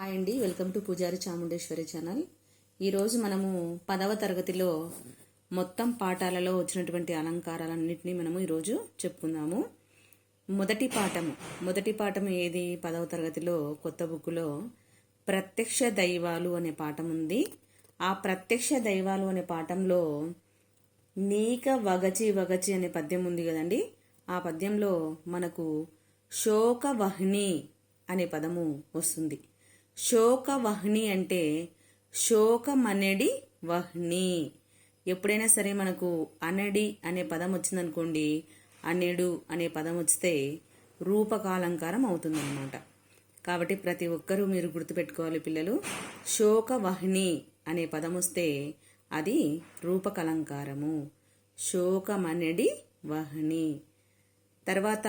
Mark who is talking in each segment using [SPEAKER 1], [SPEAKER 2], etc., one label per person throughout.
[SPEAKER 1] Hi అండి, welcome to పూజారి Chamundeshwari channel. ఈరోజు మనము 10వ తరగతిలో మొత్తం పాఠాలలో వచ్చినటువంటి అలంకారాలన్నింటినీ మనము ఈరోజు చెప్పుకుందాము. మొదటి పాఠం ఏది? 10వ తరగతిలో కొత్త బుక్కులో ప్రత్యక్ష దైవాలు అనే పాఠం ఉంది. ఆ ప్రత్యక్ష దైవాలు అనే పాఠంలో నీక వగచి వగచి అనే పద్యం ఉంది కదండి. ఆ పద్యంలో మనకు శోకవహ్ని అనే పదము వస్తుంది. శోకవహ్ని అంటే శోకమనడి వహ్ని. ఎప్పుడైనా సరే మనకు అనడి అనే పదం వచ్చిందనుకోండి, అనెడు అనే పదం వస్తే రూపకాలంకారం అవుతుందన్నమాట. కాబట్టి ప్రతి ఒక్కరూ మీరు గుర్తుపెట్టుకోవాలి పిల్లలు. శోకవహ్ని అనే పదం వస్తే అది రూపకలంకారము. శోకమనడి వహ్ని. తర్వాత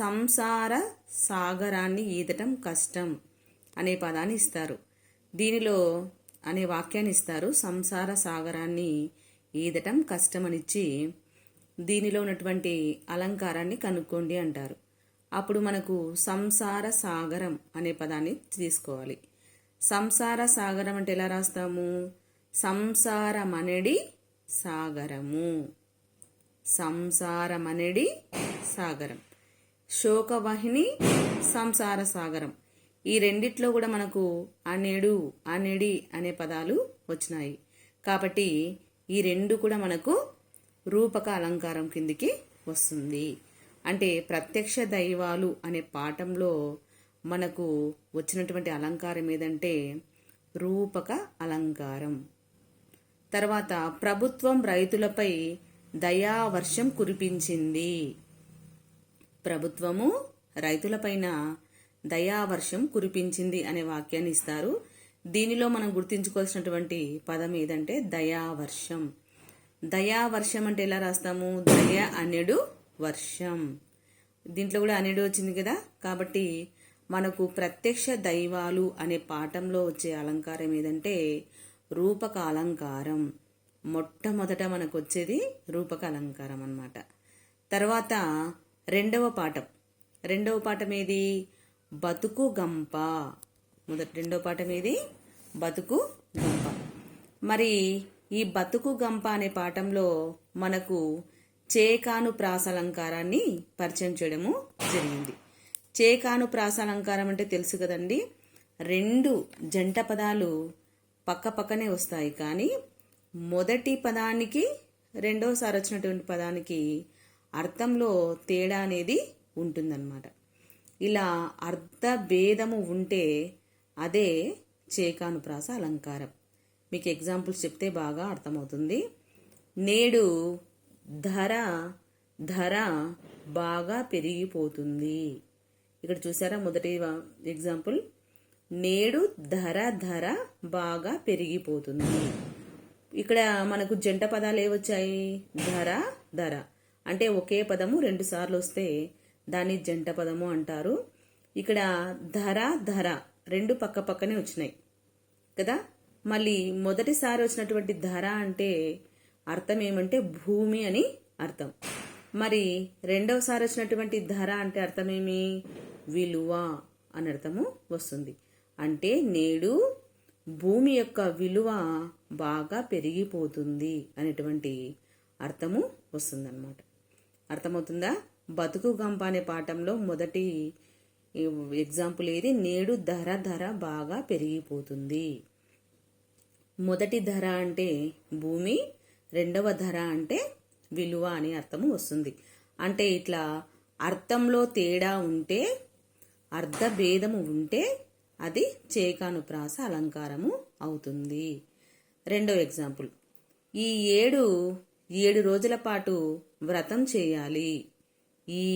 [SPEAKER 1] సంసార సాగరాన్ని ఈదటం కష్టం అనే పదాన్ని ఇస్తారు. దీనిలో అనే వాక్యాన్ని ఇస్తారు. సంసార సాగరాన్ని ఈదటం కష్టమనిచ్చి దీనిలో ఉన్నటువంటి అలంకారాన్ని కనుక్కోండి అంటారు. అప్పుడు మనకు సంసార సాగరం అనే పదాన్ని తీసుకోవాలి. సంసార సాగరం అంటే ఎలా రాస్తాము? సంసారమనడి సాగరము. సంసారమనడి సాగరం. శోకవహ్ని, సంసార సాగరం. ఈ రెండిట్లో కూడా మనకు అనెడు అనెడి అనే పదాలు వచ్చినాయి. కాబట్టి ఈ రెండు కూడా మనకు రూపక అలంకారం కిందికి వస్తుంది. అంటే ప్రత్యక్ష దైవాలు అనే పాఠంలో మనకు వచ్చినటువంటి అలంకారం ఏదంటే రూపక అలంకారం. తర్వాత ప్రభుత్వం రైతులపై దయావర్షం కురిపించింది. ప్రభుత్వము రైతులపైన దయావర్షం కురిపించింది అనే వాక్యాన్ని ఇస్తారు. దీనిలో మనం గుర్తించుకోవాల్సినటువంటి పదం ఏదంటే దయావర్షం. దయావర్షం అంటే ఎలా రాస్తాము? దయ అనెడు వర్షం. దీంట్లో కూడా అనెడు వచ్చింది కదా. కాబట్టి మనకు ప్రత్యక్ష దైవాలు అనే పాఠంలో వచ్చే అలంకారం ఏదంటే రూపక అలంకారం. మొట్టమొదట మనకు వచ్చేది రూపక అలంకారం అన్నమాట. తర్వాత రెండవ పాఠం ఏది? బతుకు గంప. రెండవ పాఠం ఏది? బతుకు గంప. మరి ఈ బతుకు గంప అనే పాఠంలో మనకు చేకాను ప్రాసాలంకారాన్ని పరిచయం చేయడము జరిగింది. చేకాను ప్రాసాలంకారం అంటే తెలుసు కదండి. రెండు జంట పదాలు పక్క పక్కనే వస్తాయి, కానీ మొదటి పదానికి రెండోసారి వచ్చినటువంటి పదానికి అర్థంలో తేడా అనేది ఉంటుందన్నమాట. ఇలా అర్థ భేదము ఉంటే అదే చేకానుప్రాస అలంకారం. మీకు ఎగ్జాంపుల్స్ చెప్తే బాగా అర్థమవుతుంది. నేడు ధర బాగా పెరిగిపోతుంది. ఇక్కడ చూసారా మొదటి ఎగ్జాంపుల్. నేడు ధర బాగా పెరిగిపోతుంది. ఇక్కడ మనకు జంట పదాలు ఏవచ్చాయి? ధర. అంటే ఒకే పదము రెండు సార్లు వస్తే దాన్ని జంట పదము అంటారు. ఇక్కడ ధర రెండు పక్క పక్కనే వచ్చినాయి కదా. మళ్ళీ మొదటిసారి వచ్చినటువంటి ధర అంటే అర్థం ఏమంటే భూమి అని అర్థం. మరి రెండవసారి వచ్చినటువంటి ధర అంటే అర్థమేమి? విలువ అని అర్థము వస్తుంది. అంటే నేడు భూమి యొక్క విలువ బాగా పెరిగిపోతుంది అనేటువంటి అర్థము వస్తుందన్నమాట. అర్థమవుతుందా? బతుకు గంప అనే పాఠంలో మొదటి ఎగ్జాంపుల్ ఏది? నేడు ధర బాగా పెరిగిపోతుంది. మొదటి ధర అంటే భూమి, రెండవ ధర అంటే విలువ అని అర్థము వస్తుంది. అంటే ఇట్లా అర్థంలో తేడా ఉంటే, అర్థ భేదము ఉంటే అది చేకానుప్రాస అలంకారము అవుతుంది. రెండవ ఎగ్జాంపుల్. ఈ 7 రోజుల పాటు వ్రతం చేయాలి. ఈ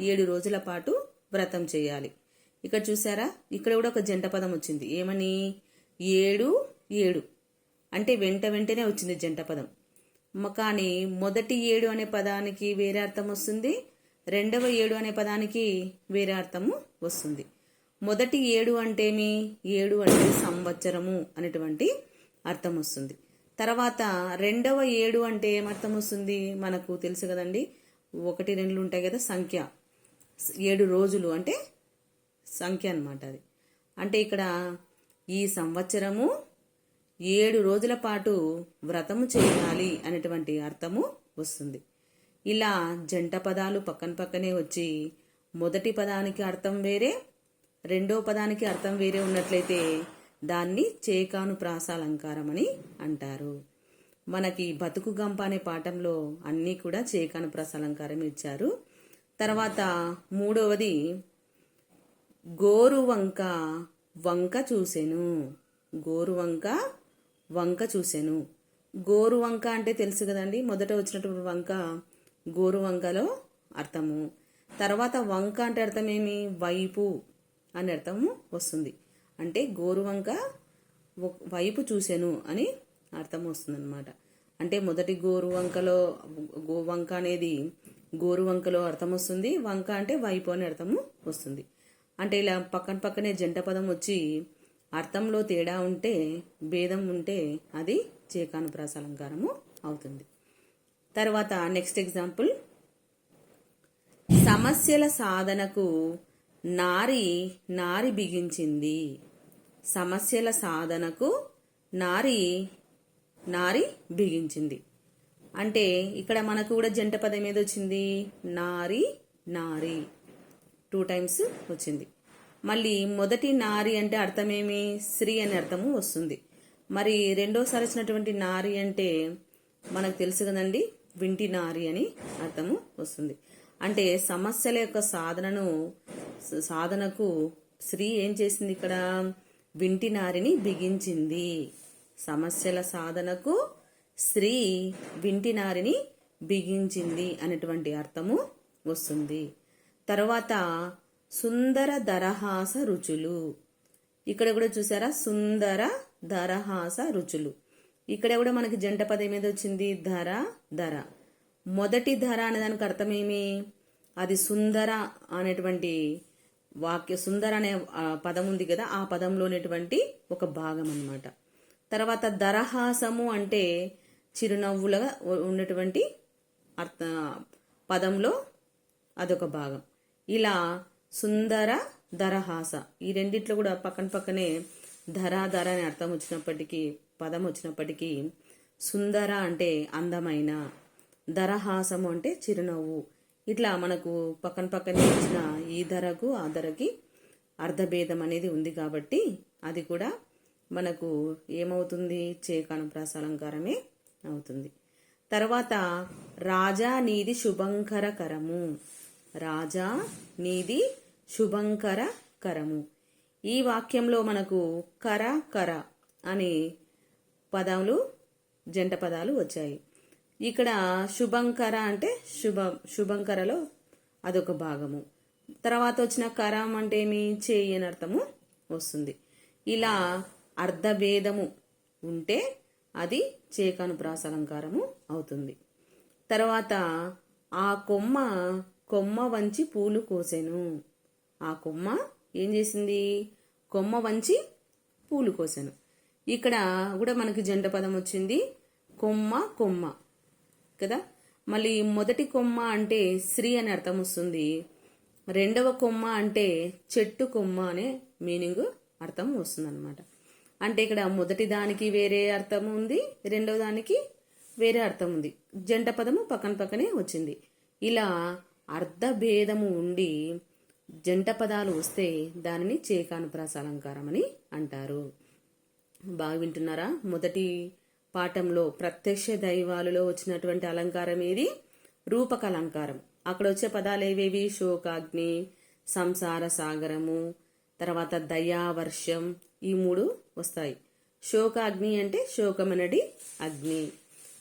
[SPEAKER 1] 7 రోజుల పాటు వ్రతం చేయాలి. ఇక్కడ చూసారా, ఇక్కడ కూడా ఒక జంట పదం వచ్చింది. ఏమని? 7 అంటే వెంటనే వచ్చింది జంట పదం. కానీ మొదటి 7 అనే పదానికి వేరే అర్థం వస్తుంది, రెండవ 7 అనే పదానికి వేరే అర్థము వస్తుంది. మొదటి 7 అంటేమి? 7 అంటే సంవత్సరము అనేటువంటి అర్థం వస్తుంది. తర్వాత రెండవ 7 అంటే ఏమర్థం వస్తుంది? మనకు తెలుసు కదండి, 1 2 ఉంటాయి కదా, సంఖ్య. 7 రోజులు అంటే సంఖ్య అన్నమాట అది. అంటే ఇక్కడ ఈ సంవత్సరము 7 రోజుల పాటు వ్రతము చేయాలి అనేటువంటి అర్థము వస్తుంది. ఇలా జంట పదాలు పక్కన పక్కనే వచ్చి మొదటి పదానికి అర్థం వేరే, రెండో పదానికి అర్థం వేరే ఉన్నట్లయితే దాన్ని చేకానుప్రాసాలంకారం అని అంటారు. మనకి బతుకు గంప అనే పాఠంలో అన్నీ కూడా చేకానుప్రాసాలంకారం ఇచ్చారు. తర్వాత మూడవది గోరువంక వంక చూసెను. గోరువంక వంక చూసెను. గోరువంక అంటే తెలుసు కదండి, మొదట వచ్చినటువంటి వంక గోరువంకలో అర్థము. తర్వాత వంక అంటే అర్థం ఏమి? వైపు అని అర్థము వస్తుంది. అంటే గోరువంక వైపు చూసెను అని అర్థం వస్తుంది అనమాట. అంటే మొదటి గోరువంకలో వంక అనేది గోరువంకలో అర్థం వస్తుంది, వంక అంటే వైపు అని అర్థము వస్తుంది. అంటే ఇలా పక్కన పక్కనే జంట పదం వచ్చి అర్థంలో తేడా ఉంటే, భేదం ఉంటే అది చేకానుప్రాసాలంకారము అవుతుంది. తర్వాత నెక్స్ట్ ఎగ్జాంపుల్, సమస్యల సాధనకు నారి బిగించింది. సమస్యల సాధనకు నారి బిగించింది. అంటే ఇక్కడ మనకు కూడా జంట పదం ఏది వచ్చింది? నారి 2 టైమ్స్ వచ్చింది. మళ్ళీ మొదటి నారి అంటే అర్థమేమి? స్త్రీ అనే అర్థము వస్తుంది. మరి రెండోసారి వచ్చినటువంటి నారి అంటే మనకు తెలుసు కదండి, వింటి నారి అని అర్థము వస్తుంది. అంటే సమస్యల యొక్క సాధనకు స్త్రీ ఏం చేసింది? ఇక్కడ వింటి నారిని బిగించింది. సమస్యల సాధనకు స్త్రీ వింటి నారిని బిగించింది అనేటువంటి అర్థము వస్తుంది. తర్వాత సుందర దరహాస రుచులు. ఇక్కడ కూడా చూసారా, సుందర దరహాస రుచులు. ఇక్కడ కూడా మనకి జంట పదం మీద వచ్చింది ధర. మొదటి ధర అనే దానికి అర్థమేమి? అది సుందర అనేటువంటి సుందర అనే పదం ఉంది కదా, ఆ పదంలోనేటువంటి ఒక భాగం అన్నమాట. తర్వాత దరహాసము అంటే చిరునవ్వులుగా ఉన్నటువంటి పదంలో అదొక భాగం. ఇలా సుందర దరహాస ఈ రెండిట్లో కూడా పక్కన పక్కనే ధర అనే అర్థం వచ్చినప్పటికీ, పదం వచ్చినప్పటికీ, సుందర అంటే అందమైన, దరహాసము అంటే చిరునవ్వు, ఇట్లా మనకు పక్కన పక్కనే వచ్చిన ఈ ధరకు ఆ ధరకి అర్ధభేదం అనేది ఉంది కాబట్టి అది కూడా మనకు ఏమవుతుంది? చేకానుప్రాసాలంకారమే అవుతుంది. తర్వాత రాజా నీది శుభంకరకరము. రాజా నీది శుభంకరకరము. ఈ వాక్యంలో మనకు కర అనే పదాలు జంట పదాలు వచ్చాయి. ఇక్కడ శుభంకర అంటే శుభంకరలో అదొక భాగము. తర్వాత వచ్చిన కరం అంటే ఏమి? చేయి అని అర్థము వస్తుంది. ఇలా అర్ధభేదము ఉంటే అది చేకానుప్రాసాలంకారము అవుతుంది. తర్వాత ఆ కొమ్మ వంచి పూలు కోసెను. ఆ కొమ్మ ఏం చేసింది? కొమ్మ వంచి పూలు కోసెను. ఇక్కడ కూడా మనకి జంట పదం వచ్చింది కొమ్మ కదా. మళ్ళీ మొదటి కొమ్మ అంటే స్త్రీ అని అర్థం వస్తుంది. రెండవ కొమ్మ అంటే చెట్టు కొమ్మ అనే మీనింగ్ అర్థం వస్తుంది అనమాట. అంటే ఇక్కడ మొదటి దానికి వేరే అర్థం ఉంది, రెండవ దానికి వేరే అర్థం ఉంది. జంట పదము పక్కన పక్కనే వచ్చింది. ఇలా అర్ధభేదము ఉండి జంట పదాలు వస్తే దానిని చేకానుప్రాసాలంకారం అని అంటారు. బాగా వింటున్నారా? మొదటి పాఠంలో ప్రత్యక్ష దైవాలలో వచ్చినటువంటి అలంకారం ఏది? రూపక అలంకారం. అక్కడ వచ్చే పదాలు ఏవేవి? శోకాగ్ని, సంసార సాగరము, తర్వాత దయావర్షం, ఈ 3 వస్తాయి. శోకాగ్ని అంటే శోకమనడి అగ్ని,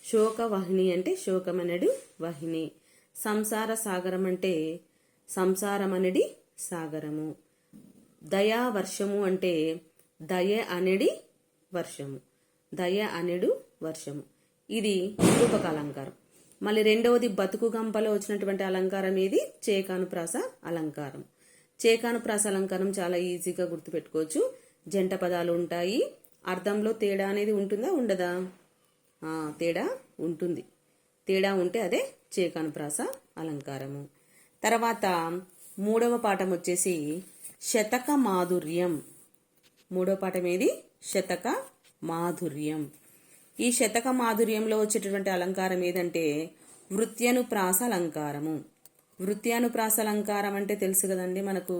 [SPEAKER 1] శోకవహిని అంటే శోకమనడి వహిని, సంసార సాగరం అంటే సంసారమనడి సాగరము, దయావర్షము అంటే దయ అనడి వర్షము, దయ అనడు వర్షము. ఇది రూపక అలంకారం. మళ్ళీ రెండవది బతుకు గంపలో వచ్చినటువంటి అలంకారం ఏది? చేకానుప్రాస అలంకారం. చేకానుప్రాస అలంకారం చాలా ఈజీగా గుర్తుపెట్టుకోవచ్చు. జంట పదాలు ఉంటాయి. అర్థంలో తేడా అనేది ఉంటుందా ఉండదా? తేడా ఉంటుంది. తేడా ఉంటే అదే చేకానుప్రాస అలంకారము. తర్వాత 3వ పాఠం వచ్చేసి శతక మాధుర్యం. మూడో పాఠం ఏది? శతక మాధుర్యం. ఈ శతక మాధుర్యంలో వచ్చేటటువంటి అలంకారం ఏదంటే వృత్యనుప్రాస అలంకారము. వృత్యానుప్రాస అలంకారం అంటే తెలుసు కదండి, మనకు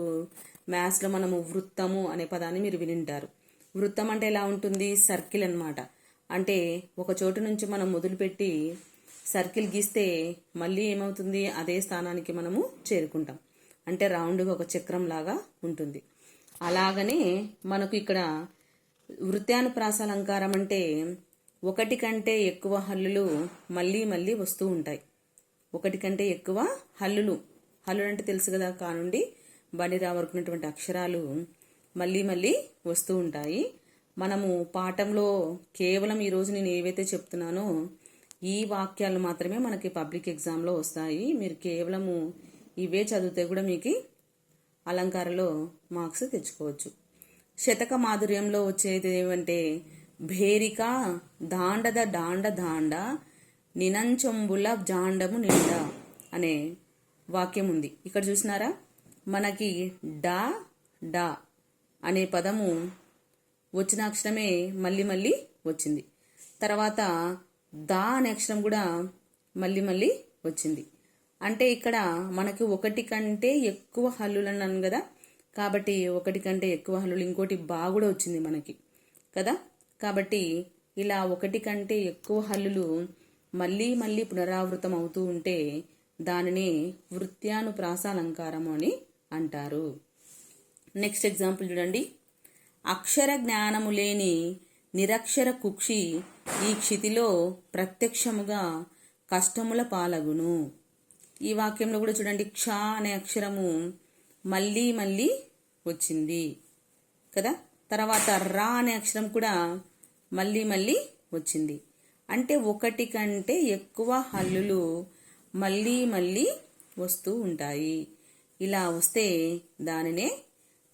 [SPEAKER 1] మ్యాథ్స్లో మనము వృత్తము అనే పదాన్ని మీరు వినింటారు. వృత్తం అంటే ఎలా ఉంటుంది? సర్కిల్ అన్నమాట. అంటే ఒక చోటు నుంచి మనం మొదలుపెట్టి సర్కిల్ గీస్తే మళ్ళీ ఏమవుతుంది? అదే స్థానానికి మనము చేరుకుంటాం. అంటే రౌండ్గా ఒక చక్రం లాగా ఉంటుంది. అలాగనే మనకు ఇక్కడ వృత్యానుప్రాస అలంకారం అంటే ఒకటి కంటే ఎక్కువ హల్లులు మళ్ళీ మళ్ళీ వస్తూ ఉంటాయి. ఒకటి కంటే ఎక్కువ హల్లులు అంటే తెలుసు కదా, కానుండి బండిరా వరకు ఉన్నటువంటి అక్షరాలు మళ్ళీ మళ్ళీ వస్తూ ఉంటాయి. మనము పాఠంలో కేవలం ఈరోజు నేను ఏవైతే చెప్తున్నానో ఈ వాక్యాలు మాత్రమే మనకి పబ్లిక్ ఎగ్జామ్లో వస్తాయి. మీరు కేవలము ఇవే చదివితే కూడా మీకు అలంకారంలో మార్క్స్ తెచ్చుకోవచ్చు. శతక మాధుర్యంలో వచ్చేది ఏమంటే భేరిక దాండద డాండ దాండ నినంచొంబుల జాండము నిండ అనే వాక్యం ఉంది. ఇక్కడ చూసినారా, మనకి డా డా అనే పదము వచ్చిన అక్షరమే మళ్ళీ మళ్ళీ వచ్చింది. తర్వాత దా అనే అక్షరం కూడా మళ్ళీ మళ్ళీ వచ్చింది. అంటే ఇక్కడ మనకి ఒకటి కంటే ఎక్కువ హల్లులు అన్నాను కదా, కాబట్టి ఒకటి కంటే ఎక్కువ హల్లులు, ఇంకోటి బా కూడా వచ్చింది మనకి కదా. కాబట్టి ఇలా ఒకటి కంటే ఎక్కువ హల్లులు మళ్ళీ మళ్ళీ పునరావృతం అవుతూ ఉంటే దానిని వృత్యానుప్రాస అలంకారము అని అంటారు. నెక్స్ట్ ఎగ్జాంపుల్ చూడండి. అక్షర జ్ఞానము లేని నిరక్షర కుక్షి ఈ క్షితిలో ప్రత్యక్షముగా కష్టముల పాలగును. ఈ వాక్యంలో కూడా చూడండి, క్ష అనే అక్షరము మళ్ళీ మళ్ళీ వచ్చింది కదా. తర్వాత రా అనే అక్షరం కూడా మళ్ళీ మళ్ళీ వచ్చింది. అంటే ఒకటి కంటే ఎక్కువ హల్లులు మళ్ళీ మళ్ళీ వస్తూ ఉంటాయి. ఇలా వస్తే దానినే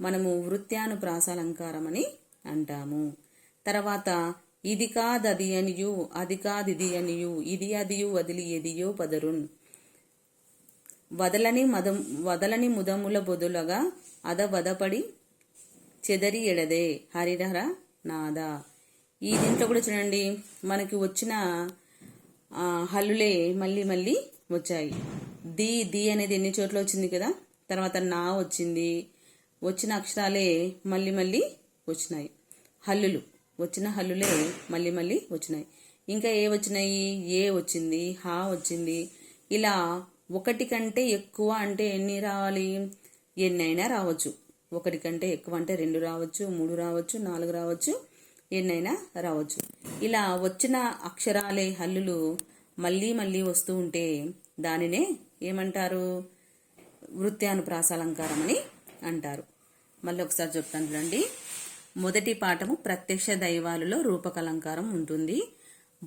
[SPEAKER 1] మనము వృత్యానుప్రాస అలంకారం అని అంటాము. తర్వాత ఇది కాదది అనియు, అది కాదిది అనియు, ఇది అదియు వదిలి ఎదియో పదరున్ వదలని ముదముల బొదులగా వదపడి చెదరి ఎడదే హరిహర నాద. ఈ దీంట్లో కూడా చూడండి, మనకి వచ్చిన హల్లులే మళ్ళీ మళ్ళీ వచ్చాయి. ది అనేది ఎన్ని చోట్ల వచ్చింది కదా. తర్వాత నా వచ్చింది. వచ్చిన అక్షరాలే మళ్ళీ మళ్ళీ వచ్చినాయి. వచ్చిన హల్లులే మళ్ళీ మళ్ళీ వచ్చినాయి. ఇంకా ఏ వచ్చినాయి? ఏ వచ్చింది, హా వచ్చింది. ఇలా ఒకటి కంటే ఎక్కువ అంటే ఎన్ని రావాలి? ఎన్నైనా రావచ్చు. ఒకటి కంటే ఎక్కువ అంటే 2 రావచ్చు, 3 రావచ్చు, 4 రావచ్చు, ఎన్నైనా రావచ్చు. ఇలా వచ్చిన అక్షరాలే హల్లులు మళ్ళీ మళ్ళీ వస్తూ ఉంటే దానినే ఏమంటారు? వృత్యానుప్రాస అలంకారం అని అంటారు. మళ్ళీ ఒకసారి చెప్తాను చూడండి. మొదటి పాఠము ప్రత్యక్ష దైవాలలో రూపకలంకారం ఉంటుంది.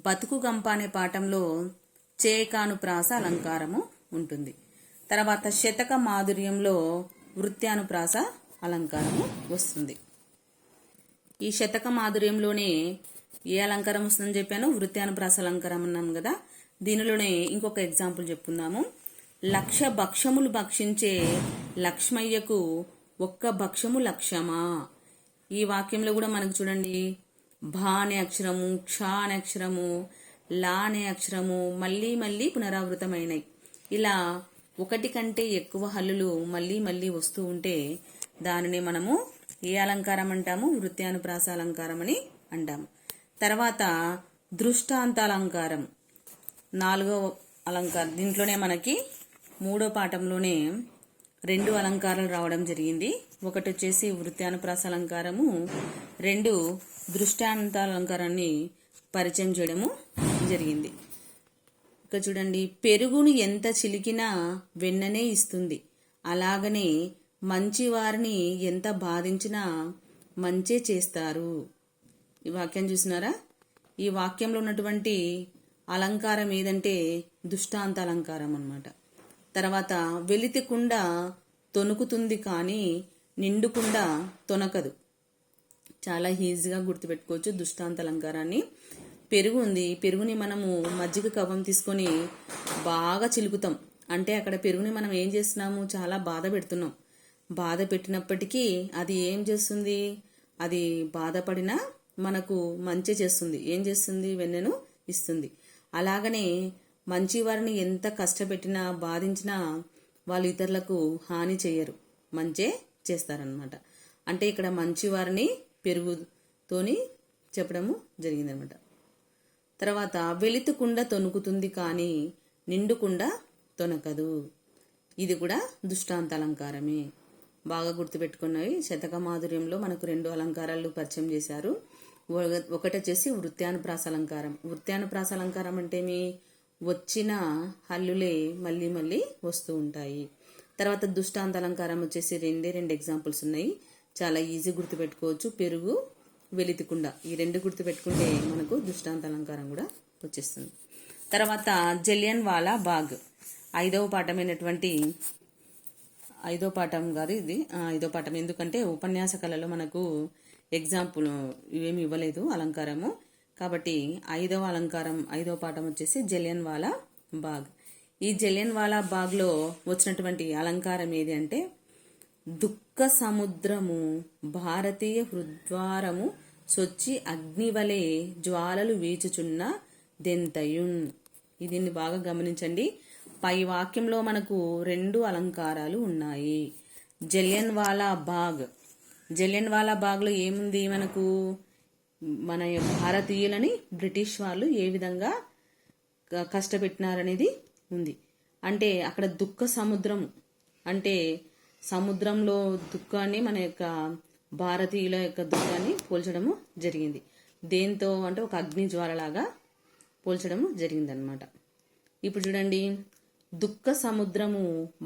[SPEAKER 1] బతుకు గంప అనే పాఠంలో చేకానుప్రాస అలంకారము ఉంటుంది. తర్వాత శతక మాధుర్యంలో వృత్యానుప్రాస అలంకారము వస్తుంది. ఈ శతక మాధుర్యంలోనే ఏ అలంకారం వస్తుందని చెప్పాను? వృత్యానుప్రాస అలంకారం అన్నాను కదా. దీనిలోనే ఇంకొక ఎగ్జాంపుల్ చెప్పుకుందాము. 1,00,000 భక్ష్యములు భక్షించే లక్ష్మయ్యకు ఒక్క భక్ష్యము లక్ష్యమా. ఈ వాక్యంలో కూడా మనకు చూడండి, భా అనే అక్షరము, క్ష అనే అక్షరము, లా అనే అక్షరము మళ్ళీ మళ్ళీ పునరావృతమైనాయి. ఇలా ఒకటి కంటే ఎక్కువ హల్లులు మళ్ళీ మళ్ళీ వస్తూ ఉంటే దానిని మనము ఏ అలంకారం అంటాము? వృత్యానుప్రాస అలంకారం అని అంటాము. తర్వాత దృష్టాంతాలంకారం 4వ అలంకారం. దీంట్లోనే మనకి 3వ పాఠంలోనే 2 అలంకారాలు రావడం జరిగింది. ఒకటి వచ్చేసి వృత్యానుప్రాస అలంకారము, 2 దృష్టాంతాలంకారాన్ని పరిచయం చేయడము జరిగింది. ఇక చూడండి, పెరుగును ఎంత చిలికినా వెన్ననే ఇస్తుంది, అలాగనే మంచి వారిని ఎంత బాధించినా మంచే చేస్తారు. ఈ వాక్యం చూసినారా? ఈ వాక్యంలో ఉన్నటువంటి అలంకారం ఏదంటే దృష్టాంత అలంకారం అన్నమాట. తర్వాత వెలితి కుండ తొనుకుతుంది కానీ నిండుకుండా తొనకదు. చాలా ఈజీగా గుర్తుపెట్టుకోవచ్చు దృష్టాంత అలంకారాన్ని. పెరుగు ఉంది, పెరుగుని మనము మజ్జిగ కవ్వం తీసుకొని బాగా చిలుకుతాం. అంటే అక్కడ పెరుగుని మనం ఏం చేస్తున్నాము? చాలా బాధ పెడుతున్నాం. బాధ పెట్టినప్పటికీ అది ఏం చేస్తుంది? అది బాధపడినా మనకు మంచి చేస్తుంది. ఏం చేస్తుంది? వెన్నెను ఇస్తుంది. అలాగనే మంచివారిని ఎంత కష్టపెట్టినా బాధించినా వాళ్ళు ఇతరులకు హాని చేయరు, మంచే చేస్తారనమాట. అంటే ఇక్కడ మంచివారిని పెరుగుతోని చెప్పడము జరిగిందనమాట. తర్వాత వెలితికుండ తొనుకుతుంది కానీ నిండుకుండ తొనకదు. ఇది కూడా దృష్టాంత అలంకారమే. బాగా గుర్తుపెట్టుకున్నవి. శతక మాధుర్యంలో మనకు 2 అలంకారాలు పరిచయం చేశారు. ఒకటి వచ్చేసి వృత్యానుప్రాస అలంకారం. వృత్యానుప్రాస అలంకారం అంటే వచ్చిన హల్లులే మళ్ళీ మళ్ళీ వస్తూ ఉంటాయి. తర్వాత దృష్టాంత అలంకారం వచ్చేసి 2 ఎగ్జాంపుల్స్ ఉన్నాయి. చాలా ఈజీ గుర్తుపెట్టుకోవచ్చు. పెరుగు, వెలితికుండ, ఈ 2 గుర్తుపెట్టుకుంటే మనకు దృష్టాంత అలంకారం కూడా వచ్చేస్తుంది. తర్వాత జలియన్ వాలా బాగ్, 5వ పాఠమైనటువంటి 5వ పాఠం కాదు ఇది, 5వ పాఠం. ఎందుకంటే ఉపన్యాస కళలో మనకు ఎగ్జాంపుల్ ఇవేమి ఇవ్వలేదు అలంకారము. కాబట్టి 5వ పాఠం వచ్చేసి జలియన్ వాలా బాగ్. ఈ జలియన్ వాలా బాగ్లో వచ్చినటువంటి అలంకారం ఏది అంటే, దుఃఖ సముద్రము భారతీయ హృద్వారము సొచ్చి అగ్నివలే జ్వాలలు వీచుచున్న దెంతయున్. దీన్ని బాగా గమనించండి. పై వాక్యంలో మనకు 2 అలంకారాలు ఉన్నాయి. జలియన్ వాలా బాగ్, జలియన్ వాలా బాగ్లో ఏముంది? మనకు మన భారతీయులని బ్రిటిష్ వాళ్ళు ఏ విధంగా కష్టపెట్టినారనేది ఉంది. అంటే అక్కడ దుఃఖ సముద్రము అంటే సముద్రంలో దుఃఖాన్ని మన యొక్క భారతీయుల యొక్క దుఃఖాన్ని పోల్చడము జరిగింది. దేంతో అంటే ఒక అగ్ని జ్వాలలాగా పోల్చడము జరిగిందనమాట. ఇప్పుడు చూడండి, దుఃఖ సముద్రము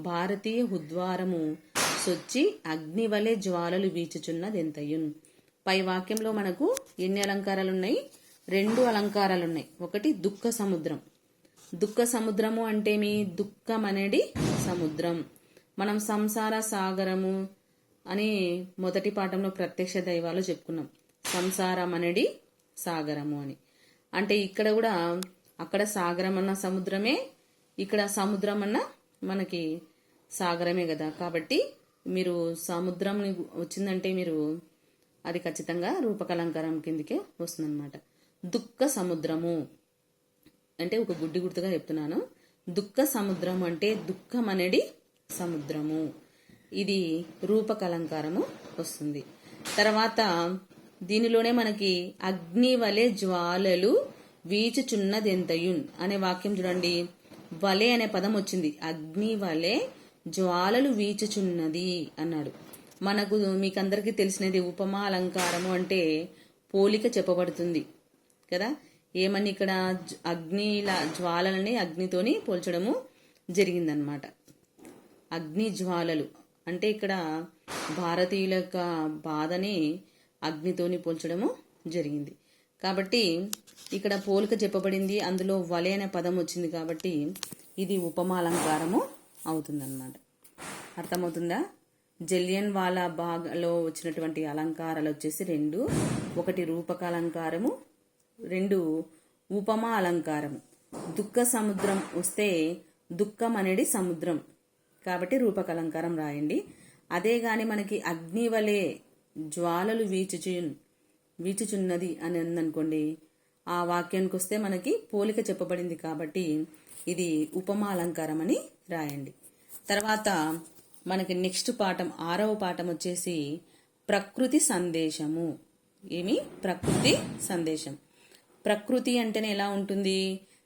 [SPEAKER 1] భారతీయ హుద్వారము సొచ్చి అగ్నివలే జ్వాలలు వీచుచున్నదెంతయున్. పై వాక్యంలో మనకు ఎన్ని అలంకారాలు ఉన్నాయి? 2 అలంకారాలు ఉన్నాయి. ఒకటి దుఃఖ సముద్రం. దుఃఖ సముద్రము అంటే దుఃఖం అనేది సముద్రం. మనం సంసార సాగరము అని మొదటి పాఠంలో ప్రత్యక్ష దైవాలు చెప్పుకున్నాం. సంసారం అనేది సాగరము అని. అంటే ఇక్కడ కూడా అక్కడ సాగరం అన్న సముద్రమే, ఇక్కడ సముద్రం అన్న మనకి సాగరమే కదా. కాబట్టి మీరు సముద్రం వచ్చిందంటే అది ఖచ్చితంగా రూపకలంకారం కిందికే వస్తుందన్నమాట. దుఃఖ సముద్రము అంటే ఒక గుడ్డి గుర్తుగా చెప్తున్నాను. దుఃఖ సముద్రము అంటే దుఃఖం అనేది సముద్రము. ఇది రూపకలంకారము వస్తుంది. తర్వాత దీనిలోనే మనకి అగ్ని వలె జ్వాలలు వీచుచున్నదెంతయున్ అనే వాక్యం చూడండి. వలె అనే పదం వచ్చింది. అగ్ని వలె జ్వాలలు వీచుచున్నది అన్నాడు. మనకు మీకందరికీ తెలిసినది ఉపమా అలంకారము అంటే పోలిక చెప్పబడుతుంది కదా. ఏమని ఇక్కడ జ్వాలలని అగ్నితోని పోల్చడము జరిగిందనమాట. అగ్ని జ్వాలలు అంటే ఇక్కడ భారతీయుల యొక్క బాధని అగ్నితోని పోల్చడము జరిగింది. కాబట్టి ఇక్కడ పోలిక చెప్పబడింది. అందులో వలె అనే పదం వచ్చింది కాబట్టి ఇది ఉపమాలంకారము అవుతుందన్నమాట. అర్థమవుతుందా? జలియన్ వాలా బాగ్లో వచ్చినటువంటి అలంకారాలు వచ్చేసి 2. ఒకటి రూపక అలంకారము, 2 ఉపమా అలంకారము. దుఃఖ సముద్రం వస్తే దుఃఖం అనేది సముద్రం కాబట్టి రూపక అలంకారం రాయండి. అదే గాని మనకి అగ్ని వలె జ్వాలలు వీచుచున్నది అని ఉందనుకోండి, ఆ వాక్యానికి వస్తే మనకి పోలిక చెప్పబడింది కాబట్టి ఇది ఉపమా అలంకారం అని రాయండి. తర్వాత మనకి నెక్స్ట్ పాఠం 6వ పాఠం వచ్చేసి ప్రకృతి సందేశము. ప్రకృతి సందేశం. ప్రకృతి అంటేనే ఎలా ఉంటుంది?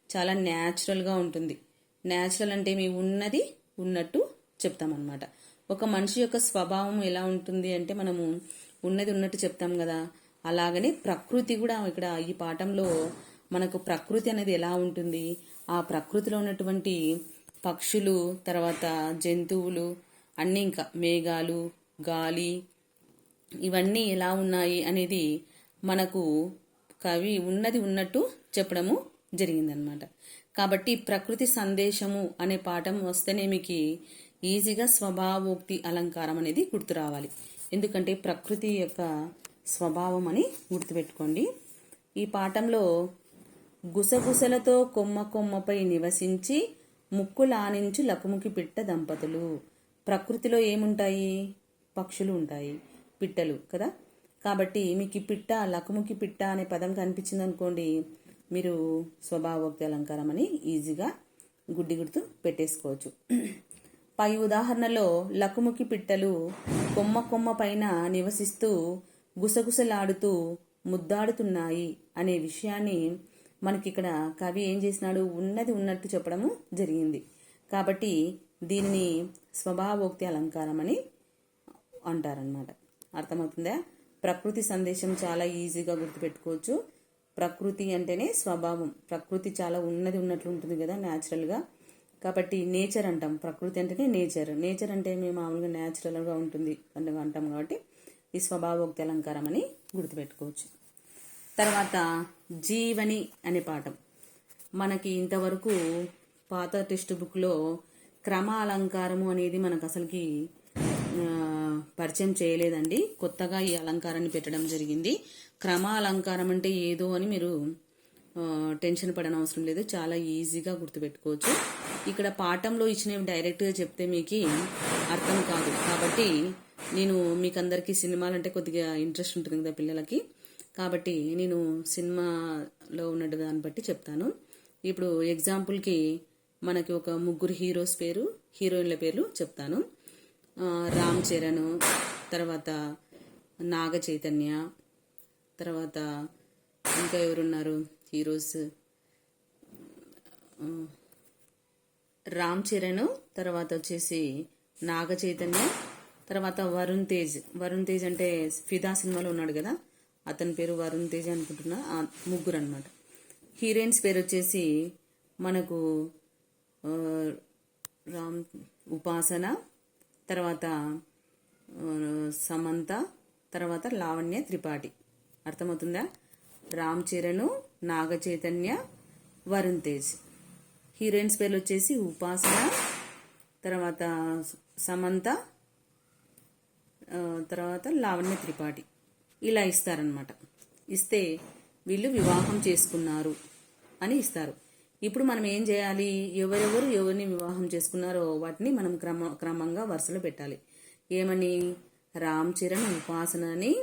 [SPEAKER 1] చాలా న్యాచురల్గా ఉంటుంది. న్యాచురల్ అంటే ఉన్నది ఉన్నట్టు చెప్తామన్నమాట. ఒక మనిషి యొక్క స్వభావం ఎలా ఉంటుంది అంటే మనము ఉన్నది ఉన్నట్టు చెప్తాం కదా. అలాగనే ప్రకృతి కూడా ఇక్కడ ఈ పాఠంలో మనకు ప్రకృతి అనేది ఎలా ఉంటుంది, ఆ ప్రకృతిలో ఉన్నటువంటి పక్షులు, తర్వాత జంతువులు అన్నీ, ఇంకా మేఘాలు, గాలి, ఇవన్నీ ఎలా ఉన్నాయి అనేది మనకు కవి ఉన్నది ఉన్నట్టు చెప్పడము జరిగిందనమాట. కాబట్టి ప్రకృతి సందేశము అనే పాఠం వస్తేనే మీకు ఈజీగా స్వభావోక్తి అలంకారం అనేది గుర్తు రావాలి. ఎందుకంటే ప్రకృతి యొక్క స్వభావం అని గుర్తుపెట్టుకోండి. ఈ పాఠంలో గుసగుసలతో కొమ్మపై నివసించి ముక్కులానించు లకుముకి పిట్ట దంపతులు. ప్రకృతిలో ఏముంటాయి? పక్షులు ఉంటాయి, పిట్టలు కదా. కాబట్టి మీకు ఈ పిట్ట, లకుముకి పిట్ట అనే పదం కనిపించింది అనుకోండి, మీరు స్వభావోక్తి అలంకారం అని ఈజీగా గుడ్డి గుర్తు పెట్టేసుకోవచ్చు. పై ఉదాహరణలో లకుముకి పిట్టలు కొమ్మ కొమ్మ పైన నివసిస్తూ గుసగుసలాడుతూ ముద్దాడుతున్నాయి అనే విషయాన్ని మనకి ఇక్కడ కవి ఏం చేసినాడు, ఉన్నది ఉన్నట్టు చెప్పడము జరిగింది. కాబట్టి దీనిని స్వభావోక్తి అలంకారం అని అంటారనమాట. అర్థమవుతుందా? ప్రకృతి సందేశం చాలా ఈజీగా గుర్తుపెట్టుకోవచ్చు. ప్రకృతి అంటేనే స్వభావం. ప్రకృతి చాలా ఉన్నది ఉన్నట్లు ఉంటుంది కదా న్యాచురల్గా. కాబట్టి నేచర్ అంటాం. ప్రకృతి అంటేనే నేచర్. నేచర్ అంటే మేము మామూలుగా న్యాచురల్గా ఉంటుంది అంటాం. కాబట్టి ఈ స్వభావోక్తి అలంకారం అని గుర్తుపెట్టుకోవచ్చు. తర్వాత జీవని అనే పాఠం. మనకి ఇంతవరకు పాత టెక్స్ట్ బుక్లో క్రమ అలంకారము అనేది మనకు అసలుకి పరిచయం చేయలేదండి. కొత్తగా ఈ అలంకారాన్ని పెట్టడం జరిగింది. క్రమ అలంకారం అంటే ఏదో అని మీరు టెన్షన్ పడని అవసరం లేదు. చాలా ఈజీగా గుర్తుపెట్టుకోవచ్చు. ఇక్కడ పాఠంలో ఇచ్చినవి డైరెక్ట్గా చెప్తే మీకు అర్థం కాదు. కాబట్టి నేను మీకు అందరికీ సినిమాలు అంటే కొద్దిగా ఇంట్రెస్ట్ ఉంటుంది కదా పిల్లలకి. కాబట్టి నేను సినిమాలో ఉన్నట్టు దాన్ని బట్టి చెప్తాను. ఇప్పుడు ఎగ్జాంపుల్కి మనకి ఒక ముగ్గురు హీరోయిన్ల పేర్లు చెప్తాను. రామ్ చరణ్, తర్వాత నాగ చైతన్య, తర్వాత ఇంకా ఎవరున్నారు హీరోస్, రామ్ చరణ్, తర్వాత వచ్చేసి నాగ చైతన్య, తర్వాత వరుణ్ తేజ్ అంటే ఫిదా సినిమాలో ఉన్నాడు కదా, అతని పేరు వరుణ్ తేజ్ అనుకుంటున్నా. ముగ్గురు అనమాట. హీరోయిన్స్ పేరు వచ్చేసి మనకు ఉపాసన, తర్వాత సమంత, తర్వాత లావణ్య త్రిపాఠి. అర్థమవుతుందా? రామ్ చరణ్, నాగ చైతన్య, వరుణ్ తేజ్. హీరోయిన్స్ పేర్లు వచ్చేసి ఉపాసన, తర్వాత సమంత, తర్వాత లావణ్య త్రిపాఠి. ఇలా ఇస్తారనమాట. ఇస్తే వీళ్ళు వివాహం చేసుకున్నారు అని ఇస్తారు. ఇప్పుడు మనం ఏం చేయాలి, ఎవరిని వివాహం చేసుకున్నారో వాటిని మనం క్రమంగా వరుసలో పెట్టాలి. ఏమని? రామ్ చరణ్ ఉపాసనని,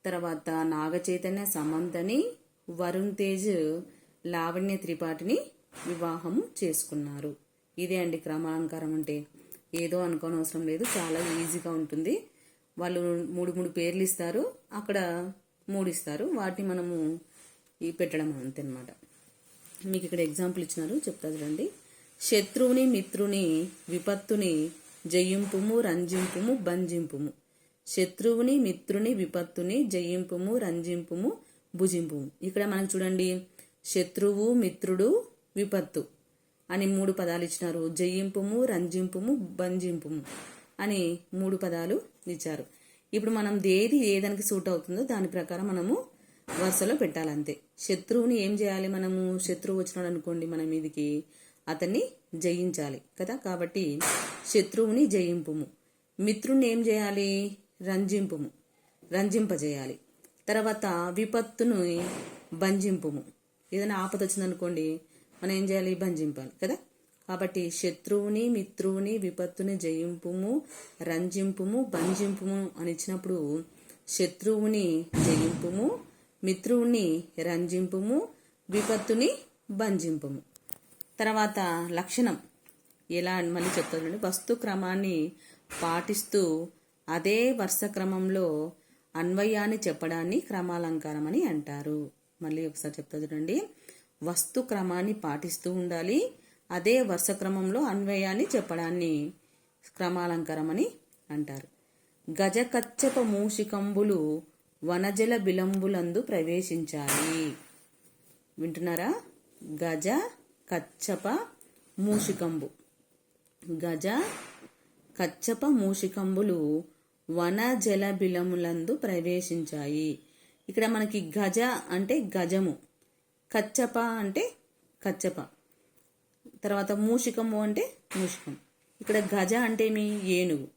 [SPEAKER 1] తర్వాత నాగ చైతన్య సమంతని, వరుణ్ తేజ్ లావణ్య త్రిపాఠిని వివాహము చేసుకున్నారు. ఇదే అండి క్రమాలంకారం అంటే. ఏదో అనుకోనవసరం లేదు, చాలా ఈజీగా ఉంటుంది. వాళ్ళు మూడు పేర్లు ఇస్తారు, అక్కడ 3 ఇస్తారు, వాటిని మనము పెట్టడం అంతే అనమాట. మీకు ఇక్కడ ఎగ్జాంపుల్ ఇచ్చినారు, చెప్తా చూడండి. శత్రువుని మిత్రుని విపత్తుని జయింపుము రంజింపుము బంజింపుము. శత్రువుని మిత్రుని విపత్తుని జయింపుము రంజింపుము భుజింపుము. ఇక్కడ మనకు చూడండి, శత్రువు, మిత్రుడు, విపత్తు అని 3 పదాలు ఇచ్చినారు. జయింపుము, రంజింపుము, బంజింపుము అని 3 పదాలు ఇచ్చారు. ఇప్పుడు మనం ఏదానికి సూట్ అవుతుందో దాని ప్రకారం మనము వరుసలో పెట్టాలంతే. శత్రువుని ఏం చేయాలి మనము? శత్రువు వచ్చినాడు అనుకోండి మన మీదికి, అతన్ని జయించాలి కదా. కాబట్టి శత్రువుని జయింపుము. మిత్రుని ఏం చేయాలి? రంజింపజేయాలి. తర్వాత విపత్తుని బంజింపుము. ఏదైనా ఆపద వచ్చిందనుకోండి మనం ఏం చేయాలి? బంజింపాలి కదా. కాబట్టి శత్రువుని మిత్రువుని విపత్తుని జయింపుము రంజింపుము బంజింపుము అని ఇచ్చినప్పుడు శత్రువుని జయింపుము, మిత్రువుని రంజింపుము, విపత్తుని బంజింపుము. తర్వాత లక్షణం ఎలా మళ్ళీ చెప్తానండి. వస్తు క్రమాన్ని పాటిస్తూ అదే వరుస క్రమంలో అన్వయాన్ని చెప్పడాన్ని క్రమాలంకారం అని అంటారు. మళ్ళీ ఒకసారి చెప్తా చూడండి. వస్తు క్రమాన్ని పాటిస్తూ ఉండాలి, అదే వరుస క్రమంలో అన్వయాన్ని చెప్పడాన్ని క్రమాలంకారం అని అంటారు. గజకచ్చప మూషికంబులు వనజల బిలంబులందు ప్రవేశించాలి. వింటున్నారా? గజ కచ్చప మూషికంబు. గజ కచ్చప మూషికంబులు వనజల బిలములందు ప్రవేశించాయి. ఇక్కడ మనకి గజ అంటే గజము, కచ్చప అంటే కచ్చప, తర్వాత మూషికము అంటే మూషికం. ఇక్కడ గజ అంటే మీ ఏనుగు,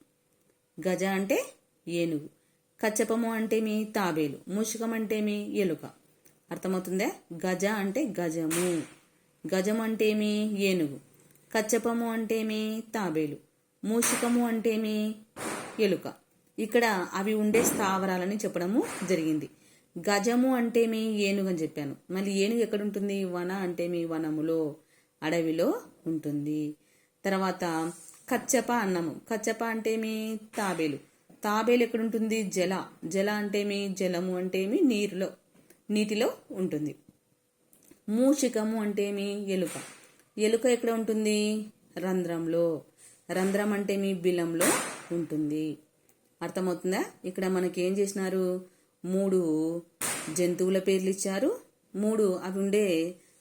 [SPEAKER 1] గజ అంటే ఏనుగు, కచ్చపము అంటే మీ తాబేలు, మూషికం అంటే మీ ఎలుక. అర్థమవుతుందా? గజ అంటే గజము, గజము అంటే మీ ఏనుగు, కచ్చపము అంటే మీ తాబేలు, మూషికము అంటే మీ ఎలుక. ఇక్కడ అవి ఉండే స్థావరాలని చెప్పడము జరిగింది. గజము అంటే మీ ఏనుగు అని చెప్పాను. మళ్ళీ ఏనుగు ఎక్కడ ఉంటుంది? వన అంటే మీ వనములో, అడవిలో ఉంటుంది. తర్వాత కచ్చప అన్నము. కచ్చప అంటే మీ తాబేలు. తాబేలు ఎక్కడ ఉంటుంది? జల. జల అంటే మీ జలము అంటే మీ నీటిలో ఉంటుంది. మూషికము అంటే మీ ఎలుక. ఎలుక ఎక్కడ ఉంటుంది? రంధ్రంలో. రంధ్రం అంటే మీ బిలంలో ఉంటుంది. అర్థమవుతుందా? ఇక్కడ మనకి ఏం చేసినారు? 3 జంతువుల పేర్లు ఇచ్చారు, 3 అవి ఉండే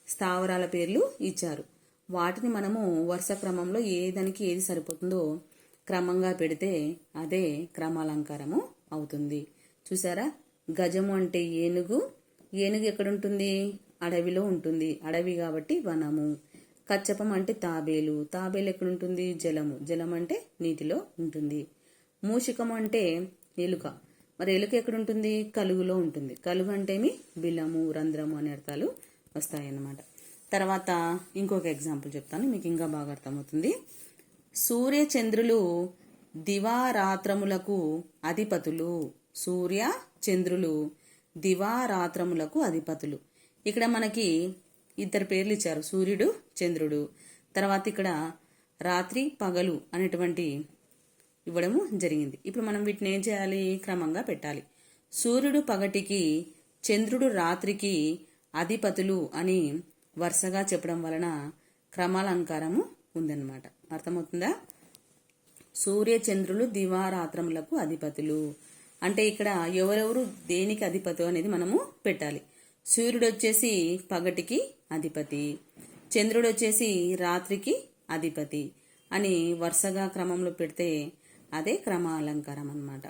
[SPEAKER 1] స్థావరాల పేర్లు ఇచ్చారు. వాటిని మనము వరుస క్రమంలో ఏదానికి ఏది సరిపోతుందో క్రమంగా పెడితే అదే క్రమాలంకారము అవుతుంది. చూసారా? గజము అంటే ఏనుగు. ఏనుగు ఎక్కడుంటుంది? అడవిలో ఉంటుంది. అడవి కాబట్టి వనము. కచ్చపం అంటే తాబేలు. తాబేలు ఎక్కడుంటుంది? జలము. జలం అంటే నీటిలో ఉంటుంది. మూషికము అంటే ఎలుక. మరి ఎలుక ఎక్కడుంటుంది? కలుగులో ఉంటుంది. కలుగు అంటే మీ బిలము, రంధ్రము అనే అర్థాలు వస్తాయన్నమాట. తర్వాత ఇంకొక ఎగ్జాంపుల్ చెప్తాను, మీకు ఇంకా బాగా అర్థమవుతుంది. సూర్య చంద్రులు దివారాత్రములకు అధిపతులు. సూర్య చంద్రులు దివారాత్రములకు అధిపతులు. ఇక్కడ మనకి 2 పేర్లు ఇచ్చారు, సూర్యుడు, చంద్రుడు. తర్వాత ఇక్కడ రాత్రి, పగలు అనేటువంటి ఇవ్వడము జరిగింది. ఇప్పుడు మనం వీటిని ఏం చేయాలి? క్రమంగా పెట్టాలి. సూర్యుడు పగటికి, చంద్రుడు రాత్రికి అధిపతులు అని వరుసగా చెప్పడం వలన క్రమాలంకారము ఉందన్నమాట. అర్థమవుతుందా? సూర్య చంద్రులు దివారాత్రములకు అధిపతులు అంటే ఇక్కడ ఎవరెవరు దేనికి అధిపతు అనేది మనము పెట్టాలి. సూర్యుడు వచ్చేసి పగటికి అధిపతి, చంద్రుడు వచ్చేసి రాత్రికి అధిపతి అని వరుసగా క్రమంలో పెడితే అదే క్రమాలంకారం అన్నమాట.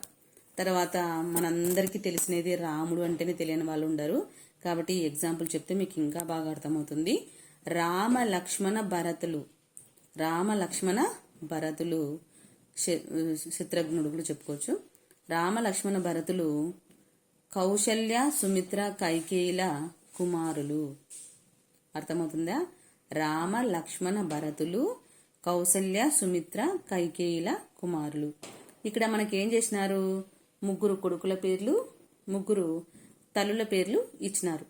[SPEAKER 1] తర్వాత మనందరికీ తెలిసినది రాముడు అంటేనే తెలియని వాళ్ళు ఉండరు, కాబట్టి ఈ ఎగ్జాంపుల్ చెప్తే మీకు ఇంకా బాగా అర్థమవుతుంది. రామ లక్ష్మణ భరతులు. రామ లక్ష్మణ భరతులు శత్రుఘ్నుడు కూడా చెప్పుకోవచ్చు. రామ లక్ష్మణ భరతులు కౌశల్య, సుమిత్ర, కైకేయిల కుమారులు. అర్థమవుతుందా? రామ లక్ష్మణ భరతులు కౌశల్య, సుమిత్ర, కైకేయిల కుమారులు. ఇక్కడ మనకి ఏం చేసినారు? 3 కొడుకుల పేర్లు, 3 తల్లుల పేర్లు ఇచ్చినారు.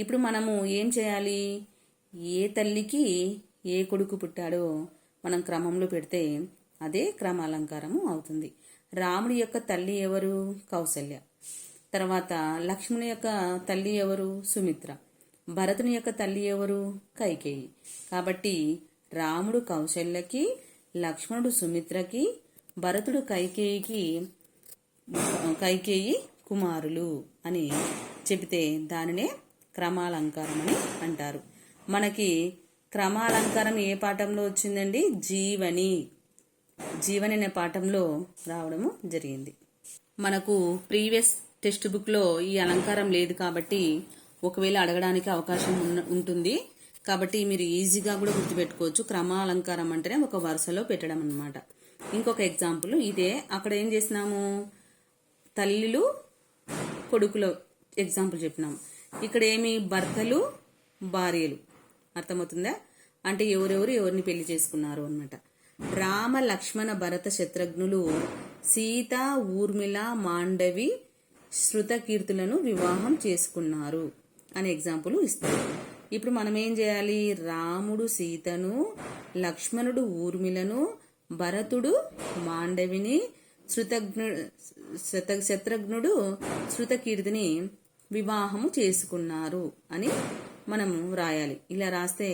[SPEAKER 1] ఇప్పుడు మనము ఏం చేయాలి? ఏ తల్లికి ఏ కొడుకు పుట్టాడో మనం క్రమంలో పెడితే అదే క్రమాలంకారము అవుతుంది. రాముడి యొక్క తల్లి ఎవరు? కౌసల్య. తర్వాత లక్ష్మణుని యొక్క తల్లి ఎవరు? సుమిత్ర. భరతుని యొక్క తల్లి ఎవరు? కైకేయి. కాబట్టి రాముడు కౌశల్యకి, లక్ష్మణుడు సుమిత్రకి, భరతుడు కైకేయి కుమారులు అని చెబితే దానినే క్రమాలంకారం అని అంటారు. మనకి క్రమాలంకారం ఏ పాఠంలో వచ్చిందండి? జీవని అనే పాఠంలో రావడము జరిగింది. మనకు ప్రీవియస్ టెక్స్ట్ బుక్లో ఈ అలంకారం లేదు కాబట్టి ఒకవేళ అడగడానికి అవకాశం ఉంటుంది. కాబట్టి మీరు ఈజీగా కూడా గుర్తుపెట్టుకోవచ్చు. క్రమాలంకారం అంటేనే ఒక వరుసలో పెట్టడం అన్నమాట. ఇంకొక ఎగ్జాంపుల్ ఇదే. అక్కడ ఏం చేసినాము? తల్లులు, కొడుకులు ఎగ్జాంపుల్ చెప్పినాము. ఇక్కడ ఏమి? భర్తలు, భార్యలు. అర్థమవుతుందా? అంటే ఎవరిని పెళ్లి చేసుకున్నారు అన్నమాట. రామ లక్ష్మణ భరత శత్రుఘ్నులు సీత, ఊర్మిళ, మాండవి, శృతకీర్తులను వివాహం చేసుకున్నారు అనే ఎగ్జాంపుల్ ఇస్తారు. ఇప్పుడు మనం ఏం చేయాలి? రాముడు సీతను, లక్ష్మణుడు ఊర్మిళను, భరతుడు మాండవిని, శత్రుఘ్నుడు శృతకీర్తిని వివాహము చేసుకున్నారు అని మనము రాయాలి. ఇలా రాస్తే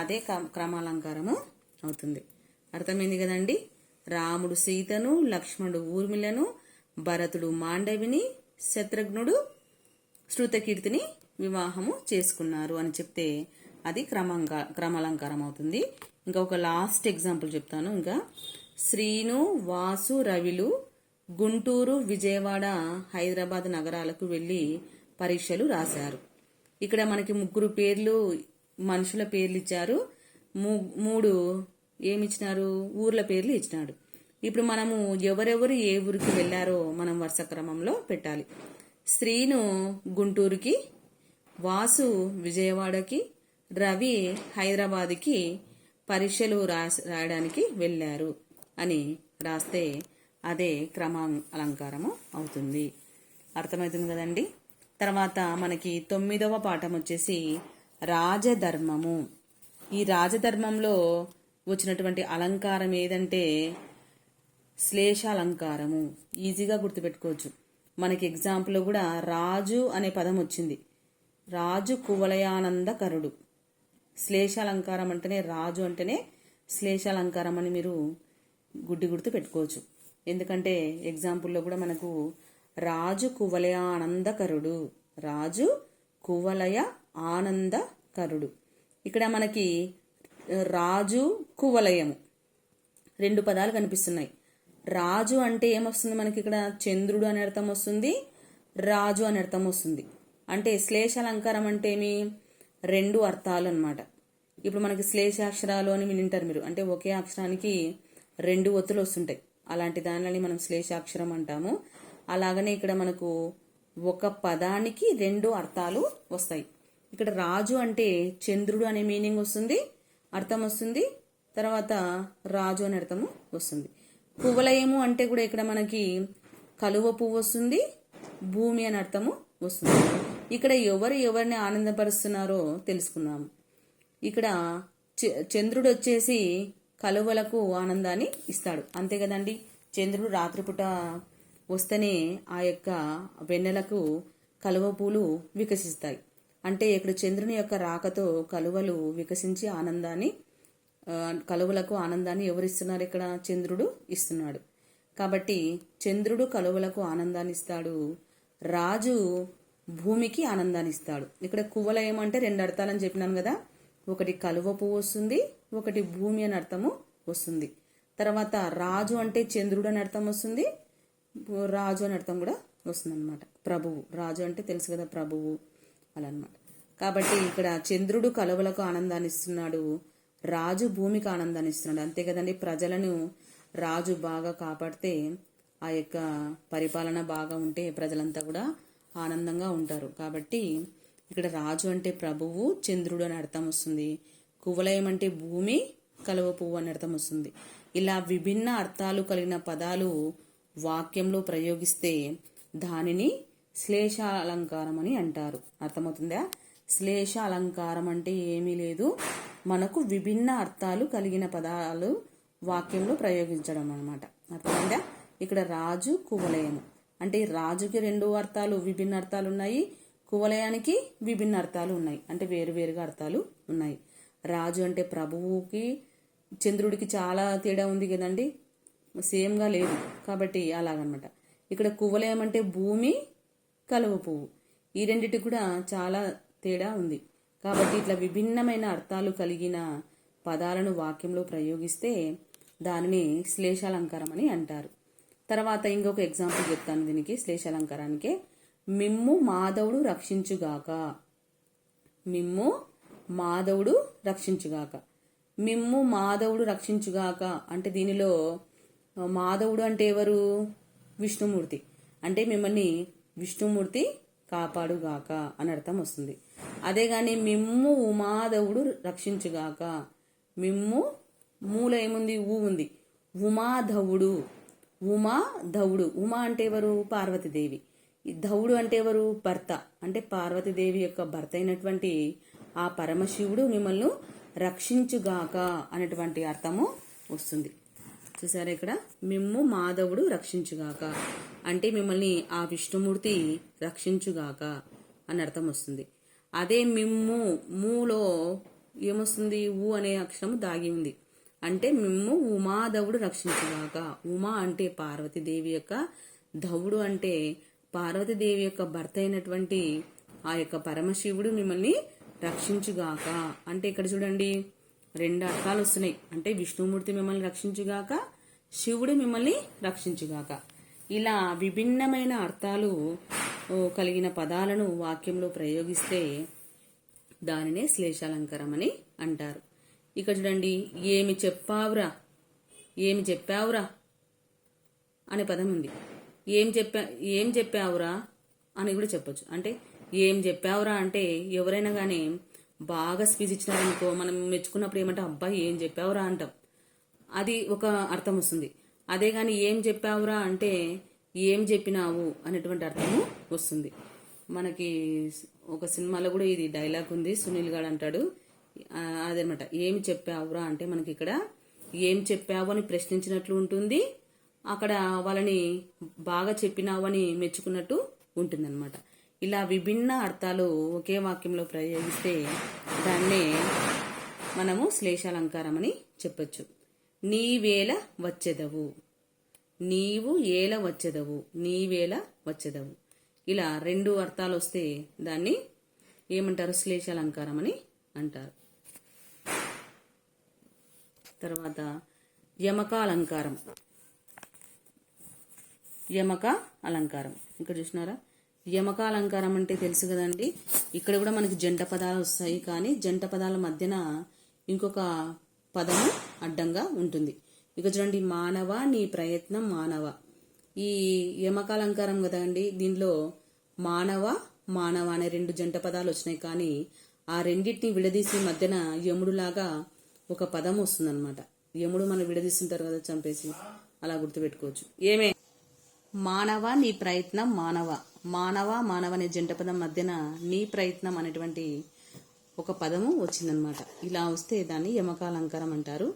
[SPEAKER 1] అదే క్రమాలంకారము అవుతుంది. అర్థమైంది కదండి? రాముడు సీతను, లక్ష్మణుడు ఊర్మిళను, భరతుడు మాండవిని, శత్రుఘ్నుడు శృతకీర్తిని వివాహము చేసుకున్నారు అని చెప్తే అది క్రమాలంకారం అవుతుంది. ఇంకా ఒక లాస్ట్ ఎగ్జాంపుల్ చెప్తాను. ఇంకా శ్రీను, వాసు, రవిలు గుంటూరు, విజయవాడ, హైదరాబాద్ నగరాలకు వెళ్ళి పరీక్షలు రాశారు. ఇక్కడ మనకి 3 పేర్లు, మనుషుల పేర్లు ఇచ్చారు. 3 ఏమిచ్చినారు? ఊర్ల పేర్లు ఇచ్చినాడు. ఇప్పుడు మనము ఎవరెవరు ఏ ఊరికి వెళ్ళారో మనం వరుస క్రమంలో పెట్టాలి. శ్రీను గుంటూరుకి, వాసు విజయవాడకి, రవి హైదరాబాద్కి పరీక్షలు రాయడానికి వెళ్ళారు అని రాస్తే అదే క్రమ అలంకారము అవుతుంది. అర్థమవుతుంది కదండి. తర్వాత మనకి 9వ పాఠం వచ్చేసి రాజధర్మము. ఈ రాజధర్మంలో వచ్చినటువంటి అలంకారం ఏదంటే శ్లేషాలంకారము. ఈజీగా గుర్తుపెట్టుకోవచ్చు. మనకి ఎగ్జాంపుల్లో కూడా రాజు అనే పదం వచ్చింది. రాజు కువలయానందకరుడు. శ్లేషాలంకారం అంటేనే రాజు అంటేనే శ్లేషాలంకారం అని మీరు గుర్తు పెట్టుకోవచ్చు. ఎందుకంటే ఎగ్జాంపుల్లో కూడా మనకు రాజు కువలయ ఆనందకరుడు, రాజు కువలయ ఆనందకరుడు. ఇక్కడ మనకి రాజు కువలయము 2 పదాలు కనిపిస్తున్నాయి. రాజు అంటే ఏమొస్తుంది మనకి ఇక్కడ? చంద్రుడు అనే అర్థం వస్తుంది, రాజు అనే అర్థం వస్తుంది. అంటే శ్లేషాలంకారం అంటే ఏమి? 2 అర్థాలు అన్నమాట. ఇప్పుడు మనకి శ్లేషాక్షరాలు అని వింటారు మీరు. అంటే ఒకే అక్షరానికి 2 ఒత్తులు వస్తుంటాయి. అలాంటి దానిని మనం శ్లేషాక్షరం అంటాము. అలాగనే ఇక్కడ మనకు ఒక పదానికి 2 అర్థాలు వస్తాయి. ఇక్కడ రాజు అంటే చంద్రుడు అనే మీనింగ్ వస్తుంది, అర్థం వస్తుంది. తర్వాత రాజు అనే అర్థము వస్తుంది. కువలయము అంటే కూడా ఇక్కడ మనకి కలువ పువ్వు వస్తుంది, భూమి అని అర్థము వస్తుంది. ఇక్కడ ఎవరిని ఆనందపరుస్తున్నారో తెలుసుకుందాము. ఇక్కడ చంద్రుడు వచ్చేసి కలువలకు ఆనందాన్ని ఇస్తాడు, అంతే కదండి. చంద్రుడు రాత్రిపూట వస్తేనే ఆ యొక్క వెన్నెలకు కలువ పూలు వికసిస్తాయి. అంటే ఇక్కడ చంద్రుని యొక్క రాకతో కలువలు వికసించి కలువలకు ఆనందాన్ని ఎవరిస్తున్నారు? ఇక్కడ చంద్రుడు ఇస్తున్నాడు. కాబట్టి చంద్రుడు కలువలకు ఆనందాన్ని ఇస్తాడు, రాజు భూమికి ఆనందాన్ని ఇస్తాడు. ఇక్కడ కువలయం అంటే 2 అర్థాలని చెప్పినాను కదా. ఒకటి కలువ పువ్వు వస్తుంది, ఒకటి భూమి అని అర్థము వస్తుంది. తర్వాత రాజు అంటే చంద్రుడు అని అర్థం వస్తుంది, రాజు అని అర్థం కూడా వస్తుంది అనమాట. ప్రభువు, రాజు అంటే తెలుసు కదా, ప్రభువు అలా అనమాట. కాబట్టి ఇక్కడ చంద్రుడు కలువలకు ఆనందాన్ని ఇస్తున్నాడు, రాజు భూమికి ఆనందాన్ని ఇస్తున్నాడు, అంతే కదండి. ప్రజలను రాజు బాగా కాపాడితే ఆ యొక్క పరిపాలన బాగా ఉంటే ప్రజలంతా కూడా ఆనందంగా ఉంటారు. కాబట్టి ఇక్కడ రాజు అంటే ప్రభువు, చంద్రుడు అని అర్థం వస్తుంది. కువలయం అంటే భూమి, కలువ పువ్వు అని అర్థం వస్తుంది. ఇలా విభిన్న అర్థాలు కలిగిన పదాలు వాక్యంలో ప్రయోగిస్తే దానిని శ్లేషాలంకారం అని అంటారు. అర్థమవుతుందా? శ్లేష అలంకారం అంటే ఏమీ లేదు, మనకు విభిన్న అర్థాలు కలిగిన పదాలు వాక్యంలో ప్రయోగించడం అన్నమాట. అర్థమైందా? ఇక్కడ రాజు కువలయము అంటే రాజుకి 2 అర్థాలు, విభిన్న అర్థాలు ఉన్నాయి, కువలయానికి విభిన్న అర్థాలు ఉన్నాయి, అంటే వేరువేరుగా అర్థాలు ఉన్నాయి. రాజు అంటే ప్రభువుకి చంద్రుడికి చాలా తేడా ఉంది కదండి, సేమ్గా లేదు. కాబట్టి అలాగనమాట. ఇక్కడ కువలయం అంటే భూమి, కలువ పువ్వు, ఈ రెండిటికి కూడా చాలా తేడా ఉంది. కాబట్టి ఇట్లా విభిన్నమైన అర్థాలు కలిగిన పదాలను వాక్యంలో ప్రయోగిస్తే దానిని శ్లేషాలంకారం అని అంటారు. తర్వాత ఇంకొక ఎగ్జాంపుల్ చెప్తాను దీనికి, శ్లేషాలంకారానికి. మిమ్ము మాధవుడు రక్షించుగాక. మిమ్ము మాధవుడు రక్షించుగాక. మిమ్ము మాధవుడు రక్షించుగాక అంటే దీనిలో మాధవుడు అంటే ఎవరు? విష్ణుమూర్తి. అంటే మిమ్మల్ని విష్ణుమూర్తి కాపాడుగాక అని అర్థం వస్తుంది. అదే గాని మిమ్ము ఉమాధవుడు రక్షించుగాక, మిమ్ము మూల ఏముంది? ఊ ఉంది. ఉమాధవుడు, ఉమాధవుడు. ఉమా అంటే ఎవరు? పార్వతీదేవి. ధవుడు అంటే ఎవరు? భర్త. అంటే పార్వతీదేవి యొక్క భర్త అయినటువంటి ఆ పరమశివుడు మిమ్మల్ని రక్షించుగాక అనేటువంటి అర్థము వస్తుంది. చూసారా ఇక్కడ? మిమ్ము మాధవుడు రక్షించుగాక అంటే మిమ్మల్ని ఆ విష్ణుమూర్తి రక్షించుగాక అని అర్థం వస్తుంది. అదే మిమ్ము, మూలో ఏమొస్తుంది? ఊ అనే అక్షరము దాగి ఉంది. అంటే మిమ్ము ఉమాధవుడు రక్షించుగాక. ఉమా అంటే పార్వతీదేవి యొక్క, ధవుడు అంటే పార్వతీదేవి యొక్క భర్త అయినటువంటి ఆ యొక్క పరమశివుడు మిమ్మల్ని రక్షించుగాక. అంటే ఇక్కడ చూడండి 2 అర్థాలు వస్తున్నాయి. అంటే విష్ణుమూర్తి మిమ్మల్ని రక్షించుగాక, శివుడు మిమ్మల్ని రక్షించుగాక. ఇలా విభిన్నమైన అర్థాలు కలిగిన పదాలను వాక్యంలో ప్రయోగిస్తే దానినే శ్లేషాలంకారం అని అంటారు. ఇక్కడ చూడండి, ఏమి చెప్పావురా అనే పదం ఉంది. ఏం చెప్పావురా అని కూడా చెప్పొచ్చు. అంటే ఏం చెప్పావురా అంటే ఎవరైనా కానీ బాగా స్పీచ్ ఇచ్చినారనుకో, మనం మెచ్చుకున్నప్పుడు ఏమంటే అబ్బాయి ఏం చెప్పావురా అంటాం, అది ఒక అర్థం వస్తుంది. అదే కానీ ఏం చెప్పావురా అంటే ఏం చెప్పినావు అనేటువంటి అర్థము వస్తుంది. మనకి ఒక సినిమాలో కూడా ఇది డైలాగ్ ఉంది, సునీల్ గారు అంటాడు అదనమాట. ఏమి చెప్పావురా అంటే మనకి ఇక్కడ ఏం చెప్పావు అని ప్రశ్నించినట్లు ఉంటుంది, అక్కడ వాళ్ళని బాగా చెప్పినావు అని మెచ్చుకున్నట్టు ఉంటుందన్నమాట. ఇలా విభిన్న అర్థాలు ఒకే వాక్యంలో ప్రయోగిస్తే దాన్నే మనము శ్లేషాలంకారం అని చెప్పొచ్చు. నీవేళ వచ్చెదవు, నీవు ఏల వచ్చెదవు, నీవేళ వచ్చెదవు, ఇలా 2 అర్థాలు వస్తే దాన్ని ఏమంటారు? శ్లేషాలంకారం అని అంటారు. తర్వాత యమక అలంకారం. యమక అలంకారం ఇక్కడ చూసినారా? యమక అలంకారం అంటే తెలుసు కదండి. ఇక్కడ కూడా మనకి జంట పదాలు వస్తాయి, కానీ జంట పదాల మధ్యన ఇంకొక పదము అడ్డంగా ఉంటుంది. ఇక చూడండి, మానవ నీ ప్రయత్నం మానవ. ఈ యమక అలంకారం కదండి, దీనిలో మానవ మానవ అనే 2 జంట పదాలు వచ్చినాయి, కానీ ఆ రెండింటిని విడదీసి మధ్యన యముడులాగా ఒక పదం వస్తుందన్నమాట. యముడు మనం విడదీస్తుంటారు కదా చంపేసి, అలా గుర్తుపెట్టుకోవచ్చు. ఏమే మానవ నీ ప్రయత్నం మానవ, మానవ మానవ అనే జంట పదం మధ్యన నీ ప్రయత్నం అనేటువంటి ఒక పదము వచ్చిందనమాట. ఇలా వస్తే దాన్ని యమకాలంకారం అంటారు.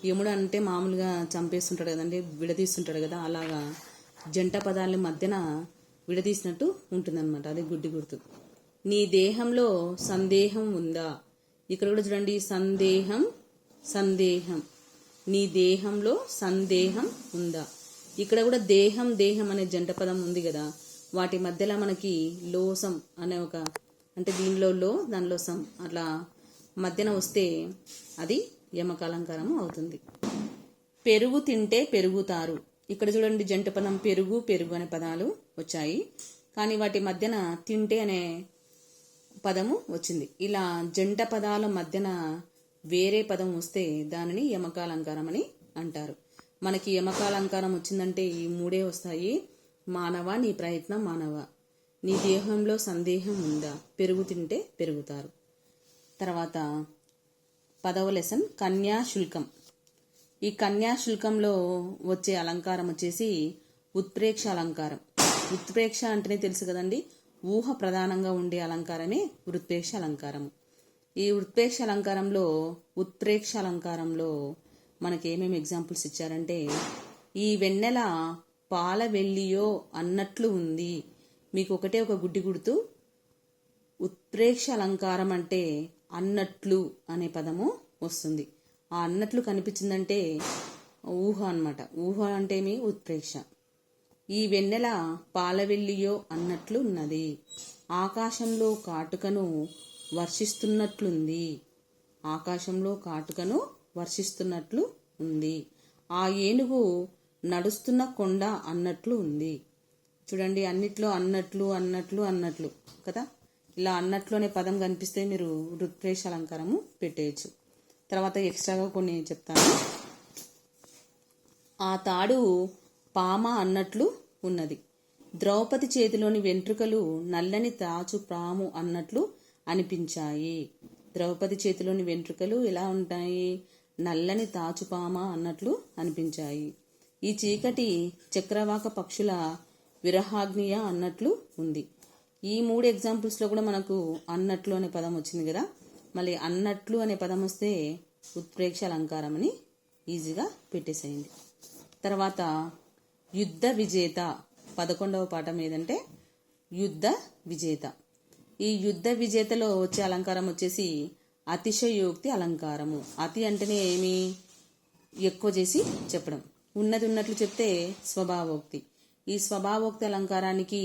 [SPEAKER 1] యముడు అంటే మామూలుగా చంపేస్తుంటాడు కదండి, విడదీస్తుంటాడు కదా, అలాగా జంట పదాల మధ్యన విడదీసినట్టు ఉంటుందన్నమాట. అది గుడ్డి గుర్తు. నీ దేహంలో సందేహం ఉందా? ఇక్కడ కూడా చూడండి, సందేహం సందేహం, నీ దేహంలో సందేహం ఉందా. ఇక్కడ కూడా దేహం దేహం అనే జంట పదం ఉంది కదా, వాటి మధ్యలో మనకి లోసం అనే ఒక, అంటే దీనిలో లో దానిలో సం అట్లా మధ్యన వస్తే అది యమకాలంకారం అవుతుంది. పెరుగు తింటే పెరుగుతారు. ఇక్కడ చూడండి, జంట పదం పెరుగు పెరుగు అనే పదాలు వచ్చాయి, కానీ వాటి మధ్యన తింటే అనే పదము వచ్చింది. ఇలా జంట పదాల మధ్యన వేరే పదం వస్తే దానిని యమకాలంకారం అని అంటారు. మనకి యమకాలంకారం వచ్చిందంటే ఈ 3 వస్తాయి. మానవ నీ ప్రయత్నం మానవ, నీ దేహంలో సందేహం ఉందా, పెరుగు తింటే పెరుగుతారు. తర్వాత 10వ లెసన్ కన్యాశుల్కం. ఈ కన్యాశుల్కంలో వచ్చే అలంకారం వచ్చేసి ఉత్ప్రేక్ష అలంకారం. ఉత్ప్రేక్ష అంటేనే తెలుసు కదండి, ఊహ ప్రధానంగా ఉండే అలంకారమే ఉత్ప్రేక్ష అలంకారము. ఈ ఉత్ప్రేక్ష అలంకారంలో మనకి ఏమేమి ఎగ్జాంపుల్స్ ఇచ్చారంటే, ఈ వెన్నెల పాల వెల్లియో అన్నట్లు ఉంది. మీకు ఒకటే ఒక గుడ్డి గుర్తు, ఉత్ప్రేక్ష అలంకారం అంటే అన్నట్లు అనే పదము వస్తుంది. ఆ అన్నట్లు కనిపించిందంటే ఊహ అన్నమాట. ఊహ అంటే మీ ఉత్ప్రేక్ష. ఈ వెన్నెల పాలవెల్లియో అన్నట్లు ఉన్నది. ఆకాశంలో కాటుకను వర్షిస్తున్నట్లుంది. ఆకాశంలో కాటుకను వర్షిస్తున్నట్లు ఉంది. ఆ ఏనుగు నడుస్తున్న కొండ అన్నట్లు ఉంది. చూడండి, అన్నిట్లో అన్నట్లు అన్నట్లు అన్నట్లు కదా. ఇలా అన్నట్లు అనే పదం కనిపిస్తే మీరు ఉత్ప్రేక్ష అలంకారము పెట్టేయచ్చు. తర్వాత ఎక్స్ట్రాగా కొన్ని చెప్తాను. ఆ తాడు పామ అన్నట్లు ఉన్నది. ద్రౌపది చేతిలోని వెంట్రుకలు నల్లని తాచు పాము అన్నట్లు అనిపించాయి. ద్రౌపది చేతిలోని వెంట్రుకలు ఎలా ఉంటాయి? నల్లని తాచుపామ అన్నట్లు అనిపించాయి. ఈ చీకటి చక్రవాక పక్షుల విరహాగ్నియ అన్నట్లు ఉంది. ఈ 3 ఎగ్జాంపుల్స్లో కూడా మనకు అన్నట్లు అనే పదం వచ్చింది కదా. మళ్ళీ అన్నట్లు అనే పదం వస్తే ఉత్ప్రేక్ష అలంకారం అని ఈజీగా పెట్టేసేయండి. తర్వాత యుద్ధ విజేత. 11వ పాఠం ఏదంటే యుద్ధ విజేత. ఈ యుద్ధ విజేతలో వచ్చే అలంకారం వచ్చేసి అతిశయోక్తి అలంకారము. అతి అంటేనే ఏమి? ఎక్కువ చేసి చెప్పడం. ఉన్నది ఉన్నట్లు చెప్తే స్వభావోక్తి. ఈ స్వభావోక్తి అలంకారానికి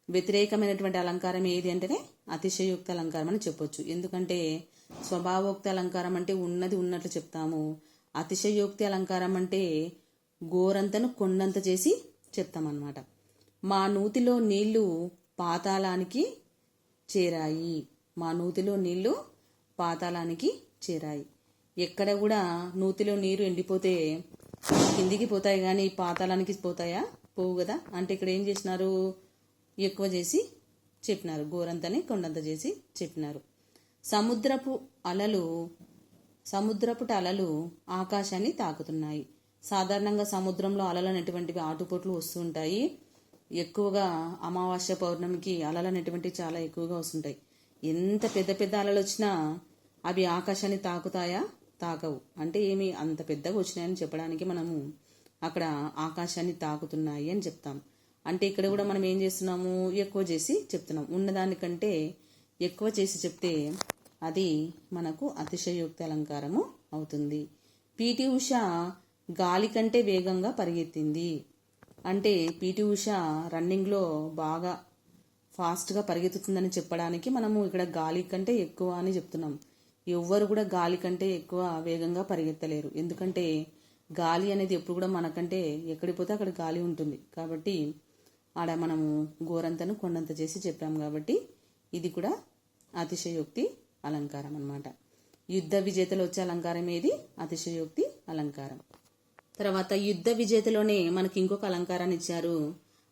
[SPEAKER 1] వ్యతిరేకమైనటువంటి అలంకారం ఏది అంటేనే అతిశయోక్తి అలంకారం అని చెప్పొచ్చు. ఎందుకంటే స్వభావోక్తి అలంకారం అంటే ఉన్నది ఉన్నట్లు చెప్తాము, అతిశయోక్తి అలంకారం అంటే గోరంతను కొండంత చేసి చెప్తామన్నమాట. మా నూతిలో నీళ్లు పాతాళానికి చేరాయి. మా నూతిలో నీళ్లు పాతాళానికి చేరాయి. ఎక్కడ కూడా నూతిలో నీరు ఎండిపోతే కిందికి పోతాయి కానీ పాతాళానికి పోతాయా? పోవు కదా. అంటే ఇక్కడ ఏం చేసినారు? ఎక్కువ చేసి చెప్పినారు, గోరంతని కొండంత చేసి చెప్పినారు. సముద్రపు అలలు ఆకాశాన్ని తాకుతున్నాయి. సాధారణంగా సముద్రంలో అలలు అనేటువంటివి ఆటుపోట్లు వస్తూ ఉంటాయి. ఎక్కువగా అమావాస్య పౌర్ణమికి అలలు అనేటువంటివి చాలా ఎక్కువగా వస్తుంటాయి. ఎంత పెద్ద పెద్ద అలలు వచ్చినా అవి ఆకాశాన్ని తాకుతాయా? తాకవు. అంటే ఏమి అంత పెద్దగా వచ్చినాయని చెప్పడానికి మనము అక్కడ ఆకాశాన్ని తాకుతున్నాయి అని చెప్తాం. అంటే ఇక్కడ కూడా మనం ఏం చేస్తున్నాము, ఎక్కువ చేసి చెప్తున్నాం. ఉన్నదానికంటే ఎక్కువ చేసి చెప్తే అది మనకు అతిశయోక్తి అలంకారము అవుతుంది. పిటి ఉష గాలి కంటే వేగంగా పరిగెత్తింది అంటే పిటి ఉష రన్నింగ్లో బాగా ఫాస్ట్గా పరిగెత్తుతుందని చెప్పడానికి మనము ఇక్కడ గాలి కంటే ఎక్కువ అని చెప్తున్నాం. ఎవ్వరు కూడా గాలి కంటే ఎక్కువ వేగంగా పరిగెత్తలేరు. ఎందుకంటే గాలి అనేది ఎప్పుడు కూడా మనకంటే ఎక్కడికి పోతే అక్కడ గాలి ఉంటుంది. కాబట్టి ఆడ మనము గోరంతను కొండంత చేసి చెప్పాము. కాబట్టి ఇది కూడా అతిశయోక్తి అలంకారం అన్నమాట. యుద్ధ విజేతలో వచ్చే అలంకారం ఏది? అతిశయోక్తి అలంకారం. తర్వాత యుద్ధ విజేతలోనే మనకి ఇంకొక అలంకారాన్ని ఇచ్చారు.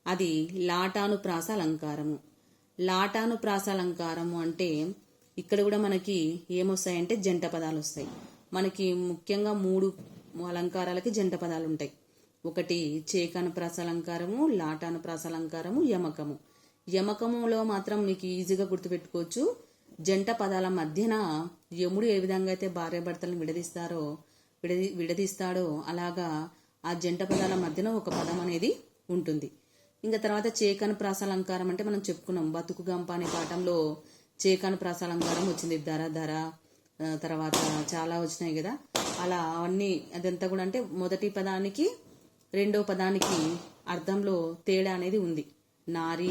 [SPEAKER 1] అది లాటానుప్రాస అలంకారము. లాటానుప్రాస అలంకారము అంటే ఇక్కడ కూడా మనకి ఏమొస్తాయంటే జంట పదాలు వస్తాయి. మనకి ముఖ్యంగా 3 అలంకారాలకి జంట పదాలు ఉంటాయి. ఒకటి చేకానుప్రాస అలంకారము, లాటానుప్రాస అలంకారము, యమకము. యమకములో మాత్రం మీకు ఈజీగా గుర్తుపెట్టుకోవచ్చు. జంట పదాల మధ్యన యముడు ఏ విధంగా అయితే భార్యాభర్తలను విడదీస్తాడో అలాగా ఆ జంట పదాల మధ్యన ఒక పదం అనేది ఉంటుంది. ఇంకా తర్వాత చేకానుప్రాస అలంకారం అంటే మనం చెప్పుకున్నాం. బతుకు గంప అనే పాఠంలో చేకానుప్రాస అలంకారం వచ్చింది. ధర తర్వాత చాలా వచ్చినాయి కదా. అలా అవన్నీ అదంతా కూడా అంటే మొదటి పదానికి రెండో పదానికి అర్థంలో తేడా అనేది ఉంది. నారి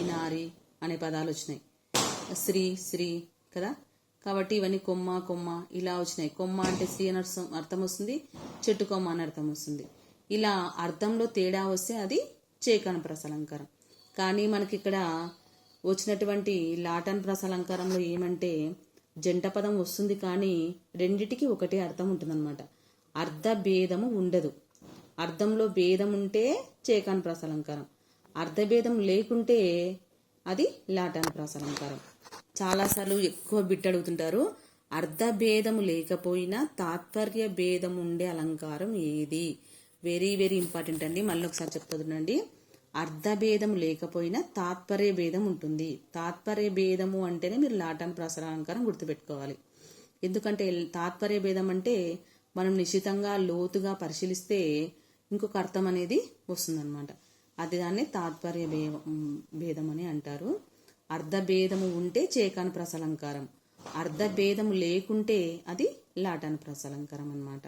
[SPEAKER 1] అనే పదాలు వచ్చినాయి. శ్రీ కదా. కాబట్టి ఇవన్నీ కొమ్మ ఇలా వచ్చినాయి. కొమ్మ అంటే శ్రీ అని అర్థం వస్తుంది, చెట్టు కొమ్మ అని అర్థం వస్తుంది. ఇలా అర్థంలో తేడా వస్తే అది చేకానుప్రాస అలంకారం. కానీ మనకి ఇక్కడ వచ్చినటువంటి లాటానుప్రాస అలంకారంలో ఏమంటే జంట పదం వస్తుంది కానీ రెండిటికి ఒకటే అర్థం ఉంటుందన్నమాట. అర్థ భేదము ఉండదు. అర్థంలో భేదం ఉంటే చేకానుప్రాస అలంకారం, అర్థభేదం లేకుంటే అది లాటానుప్రాస అలంకారం. చాలాసార్లు ఎక్కువ బిట్ అడుగుతుంటారు. అర్థభేదము లేకపోయినా తాత్పర్య భేదం ఉండే అలంకారం ఏది? వెరీ వెరీ ఇంపార్టెంట్ అండి. మళ్ళీ ఒకసారి చెప్తుందండి. అర్థభేదం లేకపోయినా తాత్పర్య భేదం ఉంటుంది. తాత్పర్య భేదము అంటేనే మీరు లాటానుప్రాస అలంకారం గుర్తుపెట్టుకోవాలి. ఎందుకంటే తాత్పర్య భేదం అంటే మనం నిశ్చితంగా లోతుగా పరిశీలిస్తే ఇంకొక అర్థం అనేది వస్తుందన్నమాట. అది దాన్ని తాత్పర్య భేదం అని అంటారు. అర్ధభేదము ఉంటే చేకానుప్రాస అలంకారం, అర్ధభేదము లేకుంటే అది లాటానుప్రాస అలంకారం అన్నమాట.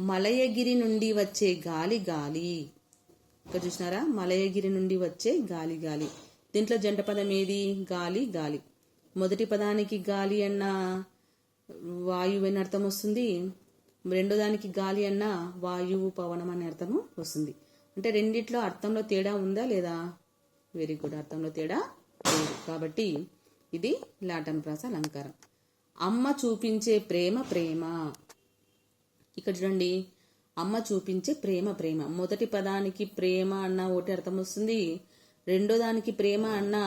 [SPEAKER 1] మలయగిరి నుండి వచ్చే గాలి. ఇక్కడ చూసినారా, మలయగిరి నుండి వచ్చే గాలి. దీంట్లో జంట పదం ఏది? గాలి. మొదటి పదానికి గాలి అన్న వాయువు అని అర్థం వస్తుంది. రెండో దానికి గాలి అన్న వాయువు పవనం అనే అర్థము వస్తుంది. అంటే రెండిట్లో అర్థంలో తేడా ఉందా లేదా? వెరీ గుడ్, అర్థంలో తేడా లేదు. కాబట్టి ఇది లాటానుప్రాస అలంకారం. అమ్మ చూపించే ప్రేమ. ఇక్కడ చూడండి, అమ్మ చూపించే ప్రేమ. మొదటి పదానికి ప్రేమ అన్న ఒకటి అర్థం వస్తుంది, రెండో దానికి ప్రేమ అన్న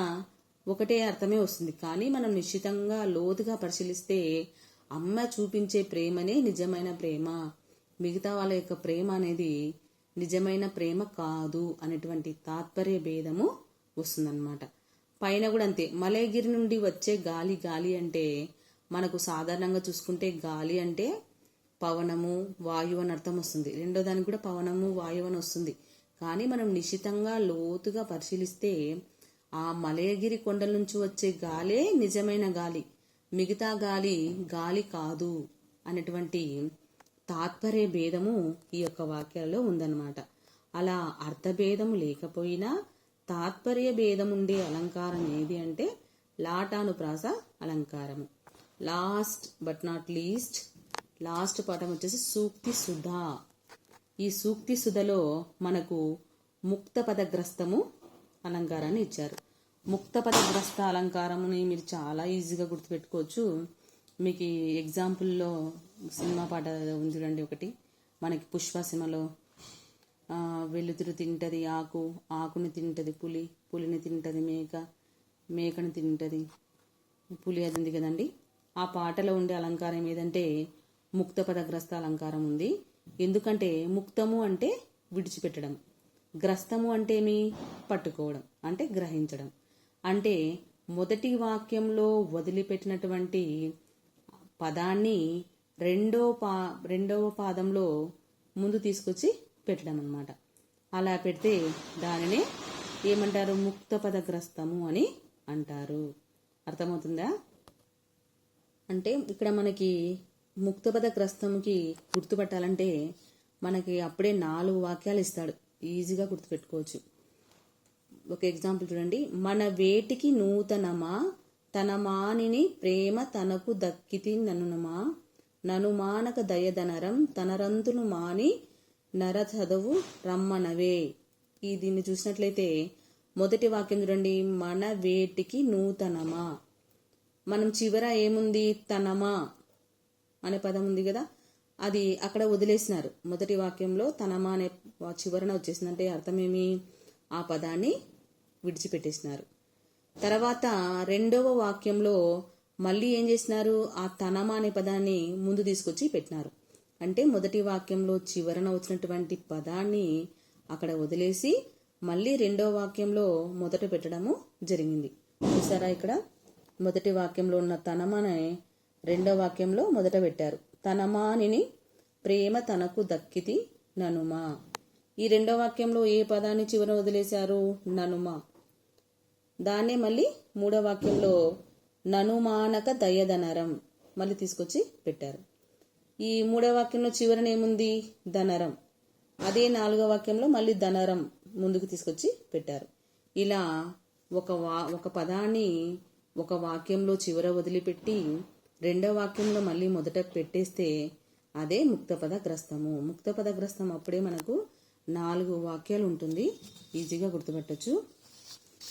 [SPEAKER 1] ఒకటే అర్థమే వస్తుంది. కానీ మనం నిశ్చితంగా లోతుగా పరిశీలిస్తే అమ్మ చూపించే ప్రేమనే నిజమైన ప్రేమ, మిగతా వాళ్ళ యొక్క ప్రేమ అనేది నిజమైన ప్రేమ కాదు అనేటువంటి తాత్పర్య భేదము వస్తుందన్నమాట. పైన కూడా అంతే. మలయగిరి నుండి వచ్చే గాలి అంటే మనకు సాధారణంగా చూసుకుంటే గాలి అంటే పవనము వాయువు అని అర్థం వస్తుంది. రెండో దానికి కూడా పవనము వాయువు అని వస్తుంది. కానీ మనం నిశితంగా లోతుగా పరిశీలిస్తే ఆ మలయగిరి కొండల నుంచి వచ్చే గాలే నిజమైన గాలి, మిగతా గాలి కాదు అనేటువంటి తాత్పర్య భేదము ఈ యొక్క వాక్యాలలో ఉందన్నమాట. అలా అర్థభేదము లేకపోయినా తాత్పర్య భేదం ఉండే అలంకారం ఏది అంటే లాటానుప్రాస అలంకారము. Last but not least, last పాఠం వచ్చేసి సూక్తి సుధ. ఈ సూక్తి సుధలో మనకు ముక్త పదగ్రస్తము అలంకారాన్ని ఇచ్చారు. ముక్త పదగ్రస్త అలంకారముని మీరు చాలా ఈజీగా గుర్తుపెట్టుకోవచ్చు. మీకు ఎగ్జాంపుల్లో సినిమా పాట ఉంది చూడండి ఒకటి, మనకి పుష్ప సినిమాలో వెలుతురు తింటది ఆకుని తింటది పులిని తింటది మేకని తింటది పులి, అది ఉంది కదండి. ఆ పాటలో ఉండే అలంకారం ఏదంటే ముక్త పదగ్రస్త అలంకారం ఉంది. ఎందుకంటే ముక్తము అంటే విడిచిపెట్టడం, గ్రస్తము అంటే ఏమి, పట్టుకోవడం అంటే గ్రహించడం. అంటే మొదటి వాక్యంలో వదిలిపెట్టినటువంటి పదాన్ని రెండవ పాదంలో ముందు తీసుకొచ్చి పెట్టడం అన్నమాట. అలా పెడితే దానినే ఏమంటారు, ముక్త పదగ్రస్తము అని అంటారు. అర్థమవుతుందా? అంటే ఇక్కడ మనకి ముక్త పదగ్రస్తముకి గుర్తుపట్టాలంటే మనకి అప్పుడే 4 వాక్యాలు ఇస్తాడు, ఈజీగా గుర్తుపెట్టుకోవచ్చు. ఒక ఎగ్జాంపుల్ చూడండి. మన వేటికి నూతనమా తన మానిని ప్రేమ తనకు దక్కితి ననుమా ననుమానక దయదనరం తనరంతును మాని నర చదువు రమ్మనవే. దీన్ని చూసినట్లయితే మొదటి వాక్యం చూడండి, మన వేటికి నూతనమా. మనం చివర ఏముంది, తనమా అనే పదం ఉంది కదా, అది అక్కడ వదిలేసినారు. మొదటి వాక్యంలో తనమా అనే చివరన వచ్చేసింది, అంటే అర్థమేమి, ఆ పదాన్ని విడిచిపెట్టేసినారు. తర్వాత రెండవ వాక్యంలో మళ్ళీ ఏం చేసినారు, ఆ తనమా అనే పదాన్ని ముందు తీసుకొచ్చి పెట్టినారు. అంటే మొదటి వాక్యంలో చివరన వచ్చినటువంటి పదాన్ని అక్కడ వదిలేసి మళ్ళీ రెండవ వాక్యంలో మొదట పెట్టడము జరిగింది. చూసారా, ఇక్కడ మొదటి వాక్యంలో ఉన్న తనమానే రెండవ వాక్యంలో మొదట పెట్టారు. తనమానిని ప్రేమ తనకు దక్కితి ననుమా. ఈ రెండవ వాక్యంలో ఏ పదాన్ని చివర వదిలేశారు, ననుమా. దాన్నే మళ్ళీ మూడవ వాక్యంలో ననుమానక దయదనరం మళ్ళీ తీసుకొచ్చి పెట్టారు. ఈ మూడవ వాక్యంలో చివరన ఏముంది, ధనరం. అదే నాలుగవ వాక్యంలో మళ్ళీ ధనరం ముందుకు తీసుకొచ్చి పెట్టారు. ఇలా ఒక పదాన్ని ఒక వాక్యంలో చివర వదిలిపెట్టి రెండవ వాక్యంలో మళ్ళీ మొదట పెట్టేస్తే అదే ముక్తపదగ్రస్తము. ముక్తపదగ్రస్తం అప్పుడే మనకు 4 వాక్యాలు ఉంటుంది, ఈజీగా గుర్తుపెట్టచ్చు.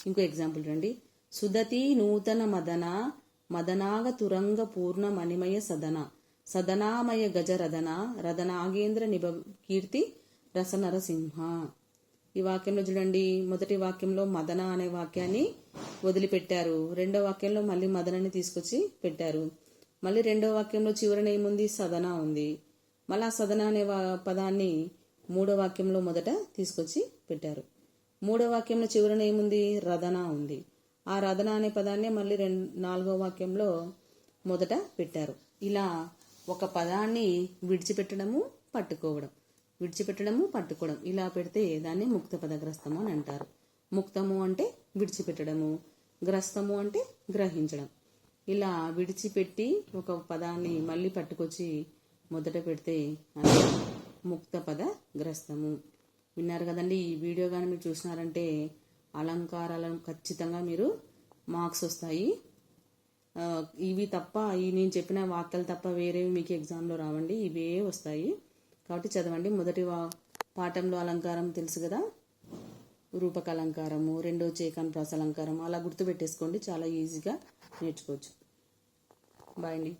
[SPEAKER 1] ఇంకో ఎగ్జాంపుల్ రండి. సుదతి నూతన మదన మదనాగ తురంగ పూర్ణ మణిమయ సదన సదనామయ గజరదన రదనాగేంద్ర నిభ కీర్తి రసనరసింహ. ఈ వాక్యంలో చూడండి, మొదటి వాక్యంలో మదన అనే వాక్యాన్ని వదిలిపెట్టారు, రెండో వాక్యంలో మళ్ళీ మదనని తీసుకొచ్చి పెట్టారు. మళ్ళీ రెండో వాక్యంలో చివరన ఏముంది, సదన ఉంది. మళ్ళీ ఆ సదన అనే పదాన్ని మూడో వాక్యంలో మొదట తీసుకొచ్చి పెట్టారు. మూడో వాక్యంలో చివరన ఏముంది, రదన ఉంది. ఆ రదన అనే పదాన్ని మళ్ళీ నాలుగో వాక్యంలో మొదట పెట్టారు. ఇలా ఒక పదాన్ని విడిచిపెట్టడము పట్టుకోవడం ఇలా పెడితే దాన్ని ముక్త పదగ్రస్తము అని అంటారు. ముక్తము అంటే విడిచిపెట్టడము, గ్రస్తము అంటే గ్రహించడం. ఇలా విడిచిపెట్టి ఒక పదాన్ని మళ్ళీ పట్టుకొచ్చి మొదట పెడితే అది ముక్త పదగ్రస్తము. విన్నారు కదండి. ఈ వీడియో కానీ మీరు చూసినారంటే అలంకారాలను ఖచ్చితంగా మీరు మార్క్స్ వస్తాయి. ఇవి తప్ప, నేను చెప్పిన వాక్యాలు తప్ప వేరేవి మీకు ఎగ్జామ్లో రావండి, ఇవే వస్తాయి. కాబట్టి చదవండి. మొదటి పాఠంలో అలంకారం తెలుసు కదా, రూపక అలంకారము, రెండో చేకన్ ప్రాస అలంకారం, అలా గుర్తుపెట్టేసుకోండి, చాలా ఈజీగా నేర్చుకోవచ్చు. బాయ్ అండి.